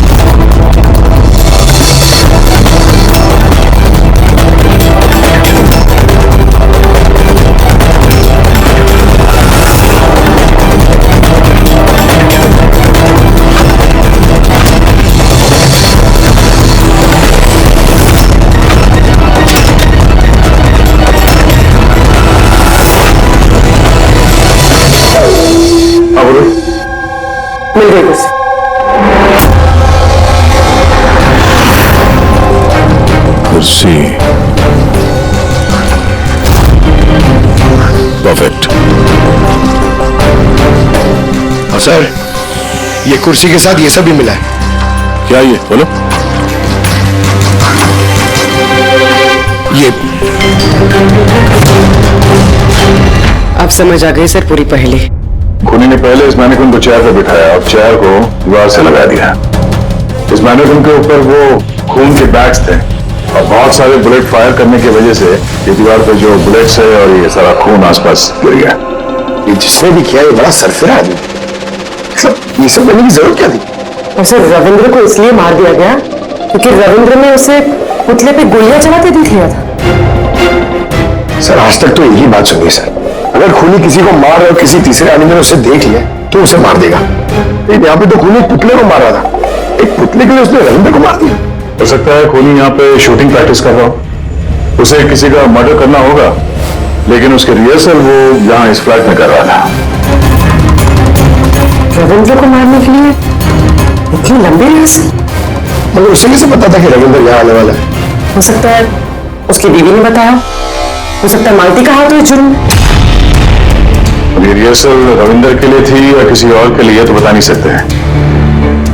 मिल गई कुर्सी। कुर्सी परफेक्ट। और सर ये कुर्सी के साथ ये सब भी मिला है। क्या ये बोलो? ये अब समझ आ गई सर पूरी पहेली। खूनी ने पहले इस मैनिक्विन को चेयर पर बिठाया और चेयर को दीवार से लगा दिया। इस मैनिक्विन के ऊपर वो खून के बैग्स थे और बहुत सारे बुलेट फायर करने की वजह से ये दीवार पे जो बुलेट्स है और ये सारा खून आसपास गिर गया। ये जिसने भी किया ये बड़ा सरफिरा आदमी, ये सब करने की जरूरत क्या थी? और सर रविंद्र को इसलिए मार दिया गया क्योंकि रविंद्र ने उसे पुतले पे गोलियां चलाते देख लिया था। सर आज तक तो यही बात सुनी सर, अगर खूनी किसी को मार रहा और किसी तीसरे आदमी ने उसे देख लिया तो उसे मार देगा। लेकिन यहाँ पे तो खूनी पुतले को मार रहा था, एक पुतले के लिए उसने रविंद्र को मार दिया। हो सकता है खूनी यहाँ पे शूटिंग प्रैक्टिस कर रहा हो, उसे किसी का मर्डर करना होगा, लेकिन उसके रिहर्सल वो यहाँ इस फ्लैट में कर रहा था। रविंद्र को मारने के लिए इतनी लंबी रिहर्सल? मगर उसे कैसे पता था कि रविंद्र यहाँ आने वाला है? हो सकता है उसकी बीवी ने बताया, हो सकता है मालती का हाथ हो जुर्म। ये रिहर्सल रविंद्र के लिए थी या किसी और के लिए तो बता नहीं सकते हैं,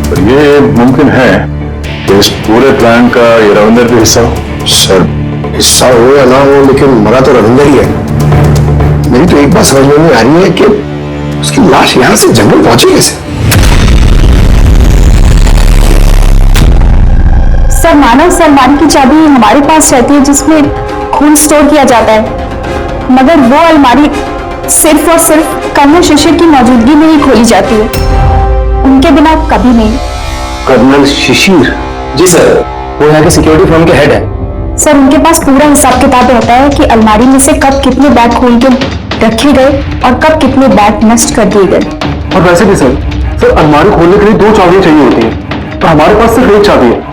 पर ये मुमकिन है कि इस पूरे प्लान का ये रविंद्र भी हिस्सा हो। सर हिस्सा हो या ना हो, लेकिन मरा तो रविंद्र ही है। मेरी तो एक बात समझ में नहीं आ रही है कि उसकी लाश यहाँ से जंगल पहुंची कैसे? सर मानव सम्मान की चाबी हमारे पास रहती है जिसमें खून स्टोर किया जाता है, मगर वो अलमारी सिर्फ और सिर्फ कर्नल शिशिर की मौजूदगी में ही खोली जाती है, उनके बिना कभी नहीं। कर्नल शिशिर? जी सर, वो यहाँ के सिक्योरिटी फर्म के हेड है। सर उनके पास पूरा हिसाब किताब रहता है कि अलमारी में से कब कितने बैग खोल के रखे गए और कब कितने बैग नष्ट कर दिए गए। और वैसे भी सर अलमारी खोलने के लिए 2 चाबियां चाहिए होती है, तो हमारे पास सिर्फ 1 चाबी है।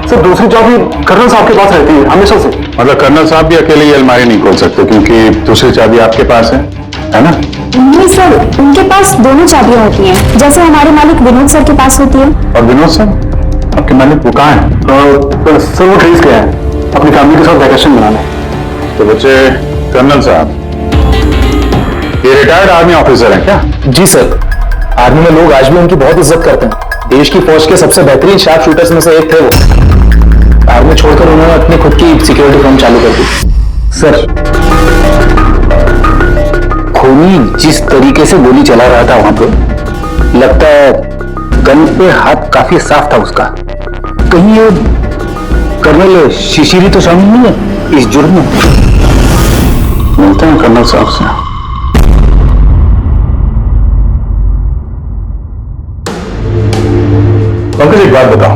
सर दूसरी चाबी कर्नल साहब के पास रहती है हमेशा से। मतलब कर्नल साहब भी अकेले ये अलमारी नहीं खोल सकते क्योंकि दूसरी चाबी आपके पास है ना? नहीं सर, उनके पास दोनों चाबियां होती हैं, जैसे हमारे मालिक विनोद सर के पास होती है। और विनोद सर आपके मालिक वो कहाँ है? सर वो ट्रेस गया है अपनी फैमिली के साथ वैकेशन मनाने। तो बच्चे, कर्नल साहब ये रिटायर्ड आर्मी ऑफिसर हैं क्या? जी सर, आर्मी में लोग आज भी उनकी बहुत इज्जत करते हैं। देश की फौज के सबसे बेहतरीन शार्प शूटर्स में से एक थे वो। आर्मी छोड़कर उन्होंने अपनी खुद की सिक्योरिटी फर्म चालू कर दी। सर खूनी जिस तरीके से गोली चला रहा था वहां पे, लगता है गन पे हाथ काफी साफ था उसका। कहीं ये कर्नल शिशिरी तो शामिल नहीं है इस जुर्म में? मिलते हैं कर्नल साहब से। पंकज एक बात बताओ,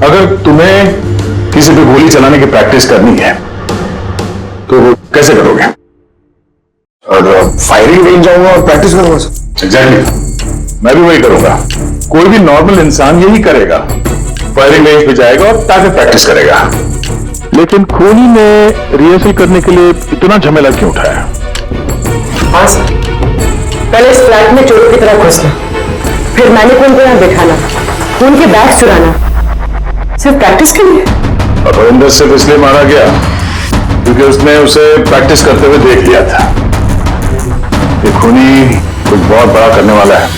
अगर तुम्हें किसी पे गोली चलाने की प्रैक्टिस करनी है तो कैसे करोगे? और फायरिंग रेंज जाऊंगा और प्रैक्टिस करूंगा सर। एग्जैक्टली, मैं भी वही करूंगा। कोई भी नॉर्मल इंसान यही करेगा, फायरिंग रेंज पे जाएगा और ताकि प्रैक्टिस करेगा। लेकिन खूनी ने रिहर्सल करने के लिए इतना झमेला क्यों उठाया? हाँ सर, पहले इस फ्लैट में चोरों की तरह घुसना, फिर मैनिक्विन को यहाँ बिठाना, खून के बैग चुराना, सिर्फ प्रैक्टिस के लिए। और रविंदर सिर्फ इसलिए मारा गया क्योंकि उसने उसे प्रैक्टिस करते हुए देख लिया था। ये खूनी कुछ बहुत बड़ा करने वाला है।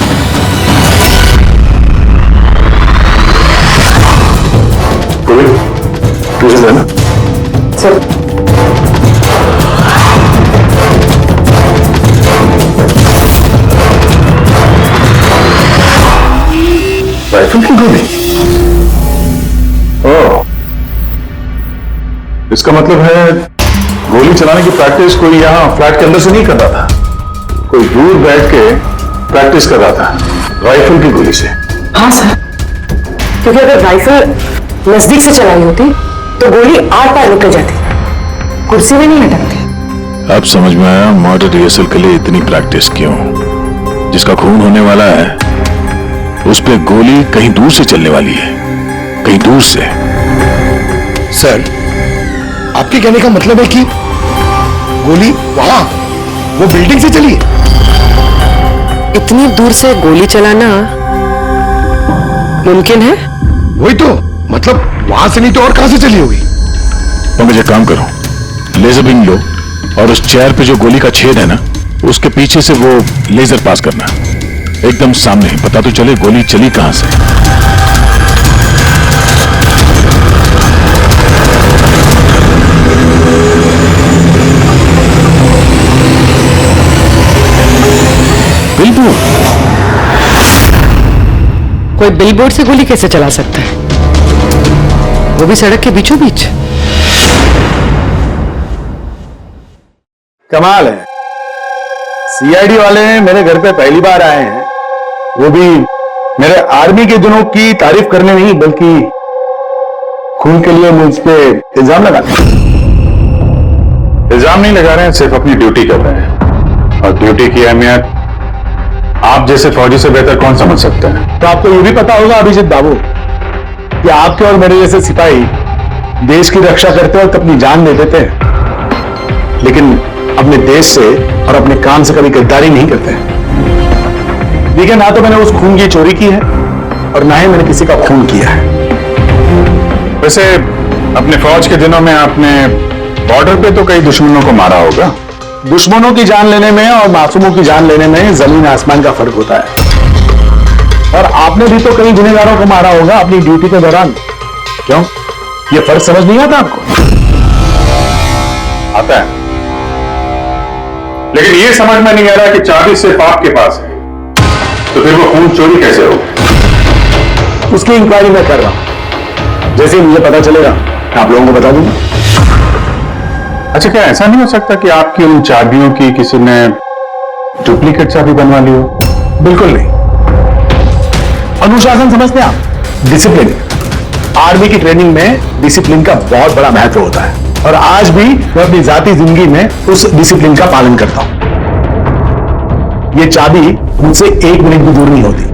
कंफ्यूजन है ना? सर राइफल की गोली? ओह, इसका मतलब है गोली चलाने की प्रैक्टिस कोई यहाँ फ्लैट के अंदर से नहीं कर रहा था, कोई दूर बैठ के प्रैक्टिस कर रहा था राइफल की गोली से। हाँ सर, क्योंकि अगर राइफल नजदीक से चलाई होती तो गोली आर पार निकल जाती, कुर्सी में नहीं अटकती। अब समझ में आया मर्डर रिहर्सल के लिए इतनी प्रैक्टिस क्यों। जिसका खून होने वाला है उस पे गोली कहीं दूर से चलने वाली है, कहीं दूर से। सर, आपके कहने का मतलब है कि गोली वहां वो बिल्डिंग से चली? इतनी दूर से गोली चलाना मुमकिन है? वही तो, मतलब वहां से नहीं तो और कहां से चली होगी? तो मुझे काम करो, लेजर बीम लो और उस चेयर पे जो गोली का छेद है ना, उसके पीछे से वो लेजर पास करना, एकदम सामने, पता तो चले गोली चली कहां से। बिलबोर्ड? कोई बिलबोर्ड से गोली कैसे चला सकता है, वो भी सड़क के बीचों बीच? कमाल है, सीआईडी वाले मेरे घर पे पहली बार आए हैं, वो भी मेरे आर्मी के दिनों की तारीफ करने नहीं बल्कि खून के लिए मुझ पे इल्जाम लगाते हैं। इल्जाम नहीं लगा रहे हैं, सिर्फ अपनी ड्यूटी कर रहे हैं, और ड्यूटी की अहमियत आप जैसे फौजी से बेहतर कौन समझ सकता है। तो आपको ये भी पता होगा अभिजीत बाबू कि आपके और मेरे जैसे सिपाही देश की रक्षा करते वक्त अपनी जान दे देते हैं, लेकिन अपने देश से और अपने काम से कभी गद्दारी नहीं करते हैं। देखिए, ना तो मैंने उस खून की चोरी की है और ना ही मैंने किसी का खून किया है। वैसे अपने फौज के दिनों में आपने बॉर्डर पे तो कई दुश्मनों को मारा होगा। दुश्मनों की जान लेने में और मासूमों की जान लेने में जमीन आसमान का फर्क होता है। और आपने भी तो कई गुनहगारों को मारा होगा अपनी ड्यूटी के दौरान। क्यों, ये फर्क समझ नहीं आता आपको? आता है, लेकिन ये समझ में नहीं आ रहा कि चाबी सिर्फ आपके पास है, तो फिर वो खून चोरी कैसे हो? उसकी इंक्वायरी मैं कर रहा हूं, जैसे ही मुझे पता चलेगा आप लोगों को बता दूंगा। अच्छा, क्या ऐसा नहीं हो सकता कि आपकी उन चाबियों की किसी ने डुप्लीकेट चाबी बनवा ली हो? बिल्कुल नहीं। अनुशासन समझते हैं आप? डिसिप्लिन। आर्मी की ट्रेनिंग में डिसिप्लिन का बहुत बड़ा महत्व होता है, और आज भी मैं अपनी जाती जिंदगी में उस डिसिप्लिन का पालन करता हूं। ये चाबी मुझसे 1 मिनट भी दूर नहीं होती,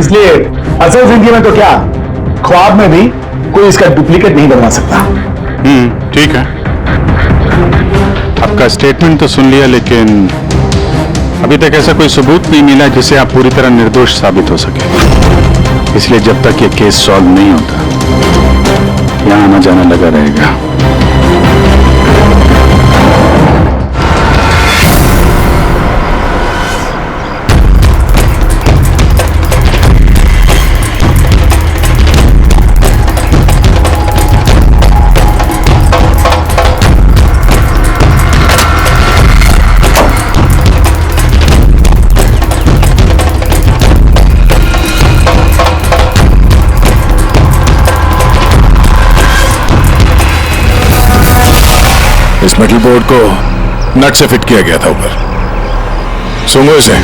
इसलिए असल जिंदगी में तो क्या, ख्वाब में भी कोई इसका डुप्लीकेट नहीं बनवा सकता। ठीक है, आपका स्टेटमेंट तो सुन लिया, लेकिन अभी तक ऐसा कोई सबूत नहीं मिला जिससे आप पूरी तरह निर्दोष साबित हो सके। इसलिए जब तक ये केस सॉल्व नहीं होता, यहां आना जाना लगा रहेगा। इस मेटल बोर्ड को नट से फिट किया गया था ऊपर। सूंघो इसे।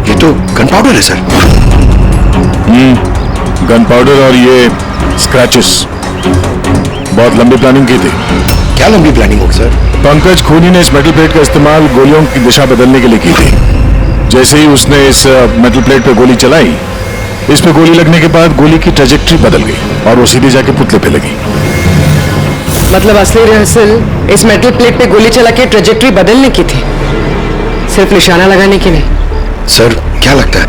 ये तो गन पाउडर है सर। गन पाउडर और ये स्क्रैचेस। बहुत लंबी प्लानिंग की थी। क्या लंबी प्लानिंग होगी सर? पंकज खूनी ने इस मेटल प्लेट का इस्तेमाल गोलियों की दिशा बदलने के लिए की थी। जैसे ही उसने इस मेटल प्लेट पे गोली चलाई, इस पे गोली लगने के बाद गोली की ट्रेजेक्ट्री बदल गई और वो सीधे जाके पुतले पे लगी। मतलब असली रिहर्सल इस मेटल प्लेट पे गोली चला के ट्रेजेक्ट्री बदलने की थी, सिर्फ निशाना लगाने की नहीं। सर, क्या लगता है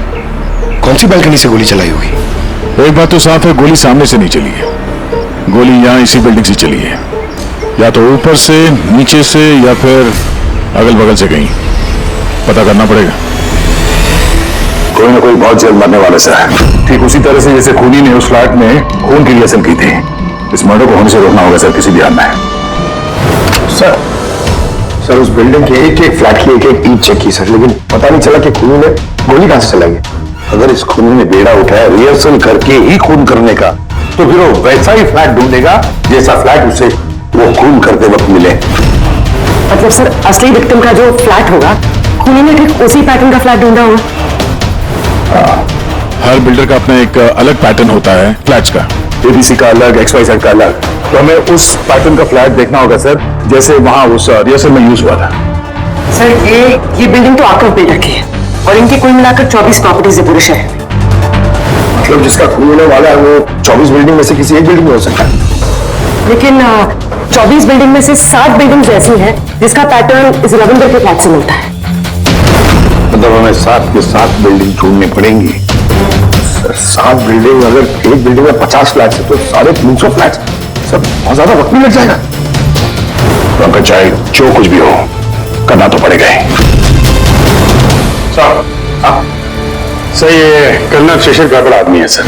कौन सी बालकनी से गोली चलाई होगी? एक बात तो साफ है, गोली सामने से नहीं चली है। गोली यहां इसी बिल्डिंग से चली है, या तो ऊपर से, नीचे से, या फिर अगल बगल से कहीं। पता करना पड़ेगा। कोई ना कोई बहुत जल्द मरने वाला सा है। ठीक उसी तरह से जैसे खूनी ने उस फ्लैट में खून की रिहर्सल की थी, इस मर्डर को होने से रोकना होगा सर, किसी भी हाल में। सर उस बिल्डिंग के एक एक फ्लैट की एक एक ईंट चेक की सर, लेकिन पता नहीं चला कि खूनी ने गोली कहां से चलाई है। अगर इस खूनी ने बेड़ा उठाया रिहर्सल करके ही खून करने का, तो फिर वो वैसा ही फ्लैट ढूंढेगा जैसा फ्लैट उसे वो खून करते वक्त मिले। मतलब सर असली विक्टिम का जो फ्लैट होगा, खूनी ने ठीक उसी पैटर्न का फ्लैट ढूंढा होगा। हर बिल्डर का अपना एक अलग पैटर्न होता है फ्लैट्स का, एबीसी का अलग, XYZ का अलग। तो हमें उस पैटर्न का फ्लैट देखना होगा सर, जैसे वहां उस रिहर्सल में यूज हुआ था। सर ये बिल्डिंग तो आकर बिल्डर की है और इनकी कुल मिलाकर 24 प्रॉपर्टीज है पूरे शहर में। मतलब जिसका खून होने वाला है वो 24 बिल्डिंग में से किसी एक बिल्डिंग में हो सकता है। लेकिन 24 बिल्डिंग में से 7 बिल्डिंग ऐसी हैं जिसका पैटर्न इस रविंद्र के फ्लैट से मिलता है। मतलब हमें 7 के 7 बिल्डिंग ढूंढनी पड़ेंगी। 7 बिल्डिंग, अगर एक बिल्डिंग में 50 फ्लैट है तो 350 फ्लैट, सब बहुत ज्यादा वक्त भी लग जाएगा। तो चाहे जो कुछ भी हो, करना तो पड़ेगा ही। सर ये कर्नल शिशिर गड़बड़ आदमी है सर।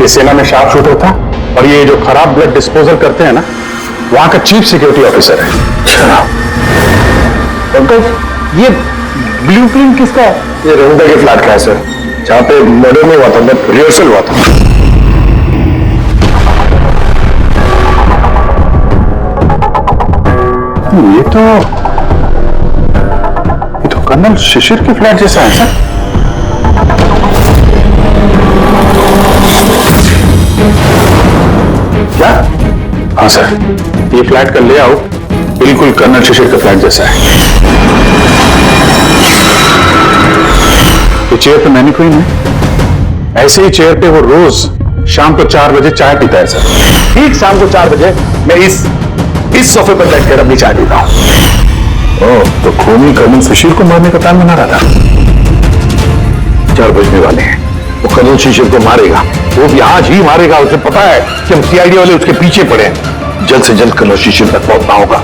ये सेना में शार्प शूटर था और ये जो खराब ब्लड डिस्पोजल करते हैं ना, वहां का चीफ सिक्योरिटी ऑफिसर है। पंकज ये ब्लूप्रिंट किसका है? ये रविंद्र के फ्लैट का है सर, जहां पे मर्डर में हुआ था, मतलब रिहर्सल हुआ था। ये तो कर्नल शिशिर के फ्लैट जैसा है सर। क्या? हाँ सर, ये फ्लैट का लेआउट बिल्कुल कर्नल शिशिर का फ्लैट जैसा है। ये चेयर पे मैंने कोई नहीं, ऐसे ही चेयर पे वो रोज शाम को 4 बजे चाय पीता है सर। ठीक शाम को 4 बजे मैं इस सोफे पर बैठकर अपनी चाय पीता हूं। ओह, तो खूनी कर्नल शिशिर को मारने का प्लान बना रहा था। 4 बजने वाले हैं, वो कर्नल शिशिर को मारेगा, वो भी आज ही मारेगा। उसे पता है कि हम सीआईडी वाले उसके पीछे पड़े हैं। जल्द से जल्द कर्नल शिशिर तक पहुंचना होगा।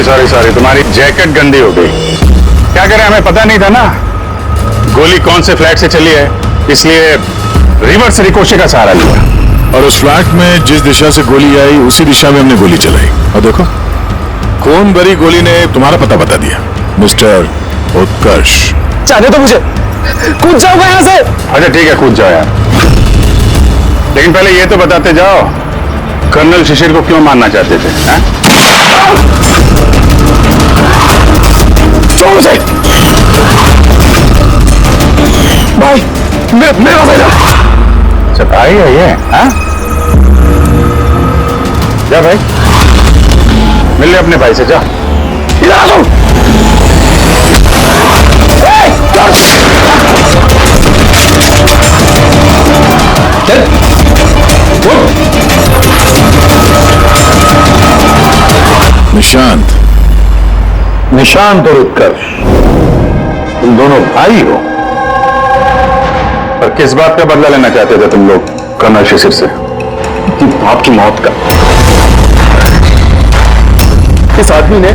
सॉरी, तुम्हारी जैकेट गंदी हो गई। क्या करें, हमें पता नहीं था ना गोली कौन से फ्लैट से चली है, इसलिए रिवर्स रिकोशे का सहारा लिया। और उस फ्लैट में जिस दिशा से गोली आई उसी दिशा में हमने गोली चलाई। और देखो कौन भरी गोली ने तुम्हारा पता बता दिया, मिस्टर उत्कर्ष। चाहे तो मुझे कूद जाऊंगा यहां से। अच्छा ठीक है, कूद जाओ यार, लेकिन पहले ये तो बताते जाओ कर्नल शिशिर को क्यों मारना चाहते थे? छोड़ मुझे भाई, मेरा भाई सताई है ये, हाँ? जा भाई, मिल ले अपने भाई से, जा। निशांत और उत्कर्ष, तुम दोनों भाई हो। और किस बात का बदला लेना चाहते थे तुम लोग कर्नल शिशिर से? कि बाप की मौत का। इस आदमी ने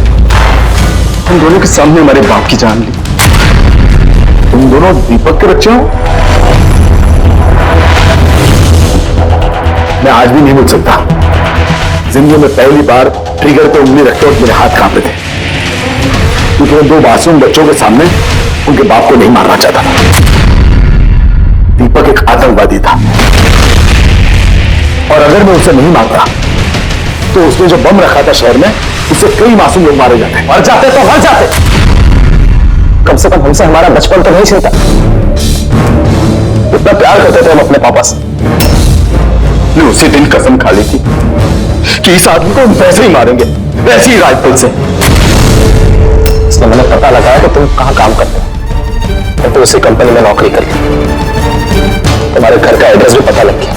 हम दोनों के सामने हमारे बाप की जान ली। तुम दोनों दीपक के बच्चे हो। मैं आज भी नहीं भूल सकता, जिंदगी में पहली बार ट्रिगर पे उंगली रखते वक्त मेरे हाथ कांपे थे, क्योंकि मैं 2 मासूम बच्चों के सामने उनके बाप को नहीं मारना चाहता था। दीपक एक आतंकवादी था, और अगर मैं उसे नहीं मारता तो उसने जो बम रखा था शहर में, उससे कई मासूम लोग मारे जाते। मर जाते तो मर जाते, कम से कम हमसे हमारा बचपन तो नहीं छीनता। इतना प्यार करते थे हम अपने पापा से। ने उसी दिन कसम खा ली थी कि इस आदमी को हम वैसे ही मारेंगे, वैसे ही राइफल से। इसलिए मैंने पता लगाया कि तुम कहां काम करते हो, मैं तो उसी कंपनी में नौकरी कर ली। तुम्हारे घर का एड्रेस भी पता लग गया,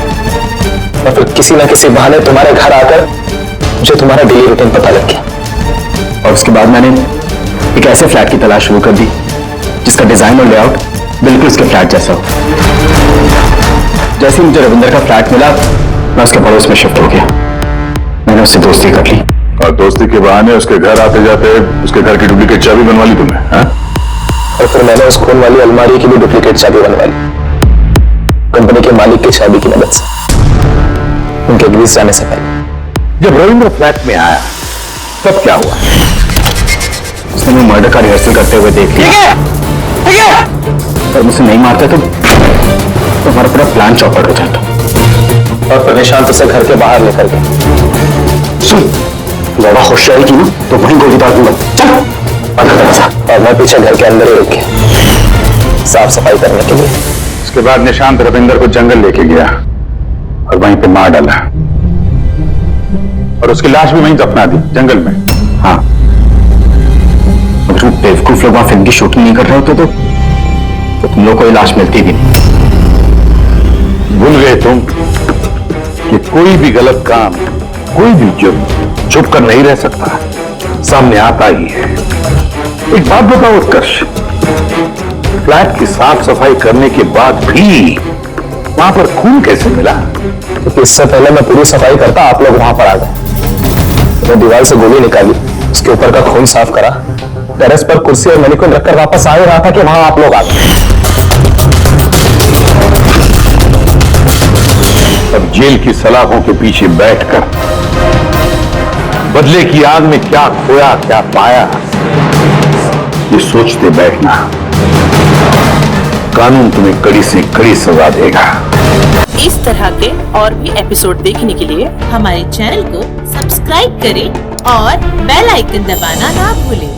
और फिर किसी ना किसी बहाने तुम्हारे घर आकर मुझे तुम्हारा डेली रूटीन पता लग गया। और उसके बाद मैंने एक ऐसे फ्लैट की तलाश शुरू कर दी जिसका डिजाइन और लेआउट बिल्कुल उसके फ्लैट जैसा हो। जैसे ही मुझे रविंदर का फ्लैट मिला, मैं उसके पड़ोस में शिफ्ट हो गया। मैंने उससे दोस्ती कर ली, और दोस्ती के बहाने उसके घर आते जाते उसके घर की डुप्लीकेट चाबी बनवा ली तुमने, हाँ? और फिर मैंने उस खून वाली अलमारी की भी डुप्लीकेट चाबी बनवा ली, कंपनी के मालिक की चाबी की मदद से, उनके ग्रीस जाने से पहले। जब रविंद्र फ्लैट में आया तब क्या हुआ? उसने मुझे मर्डर का रिहर्सल करते हुए देख लिया। और मुझे नहीं मारता तो हमारा पूरा प्लान चौपट हो जाता। और फिर निशांत उसे घर के बाहर लेकर गया। सुन, ज्यादा होशियारी की ना तो वहीं गोली दाग दूंगा। चल। और मैं पीछे घर के अंदर ही रुक गया, साफ सफाई करने के लिए। उसके बाद निशांत रविंदर को जंगल लेके गया और वहीं पे मार डाला, और उसकी लाश भी वहीं दफना दी जंगल में। हाँ, अगर बेवकूफ लोग वहां फिल्म की शूटिंग नहीं कर रहे होते तो तुम लोग को लाश मिलती भी नहीं। भूल गए तुम कि कोई भी गलत काम, कोई भी जुर्म छुप कर नहीं रह सकता, सामने आता ही है। एक बात बताओ उत्कर्ष, फ्लैट की साफ सफाई करने के बाद भी वहां पर खून कैसे मिला? तो इससे पहले मैं पूरी सफाई करता, आप लोग वहां पर आ गए। मैं दीवार से गोली निकाली, उसके ऊपर का खून साफ करा, टेरेस पर कुर्सी और मैनिक्विन रखकर वापस आ ही रहा था कि वहां आप लोग आ गए। अब जेल की सलाखों के पीछे बैठकर बदले की आग में क्या खोया क्या पाया, ये सोचते बैठना, कानून तुम्हें कड़ी से कड़ी सजा देगा। इस तरह के और भी एपिसोड देखने के लिए हमारे चैनल को सब्सक्राइब करें और बेल आइकन दबाना ना भूलें।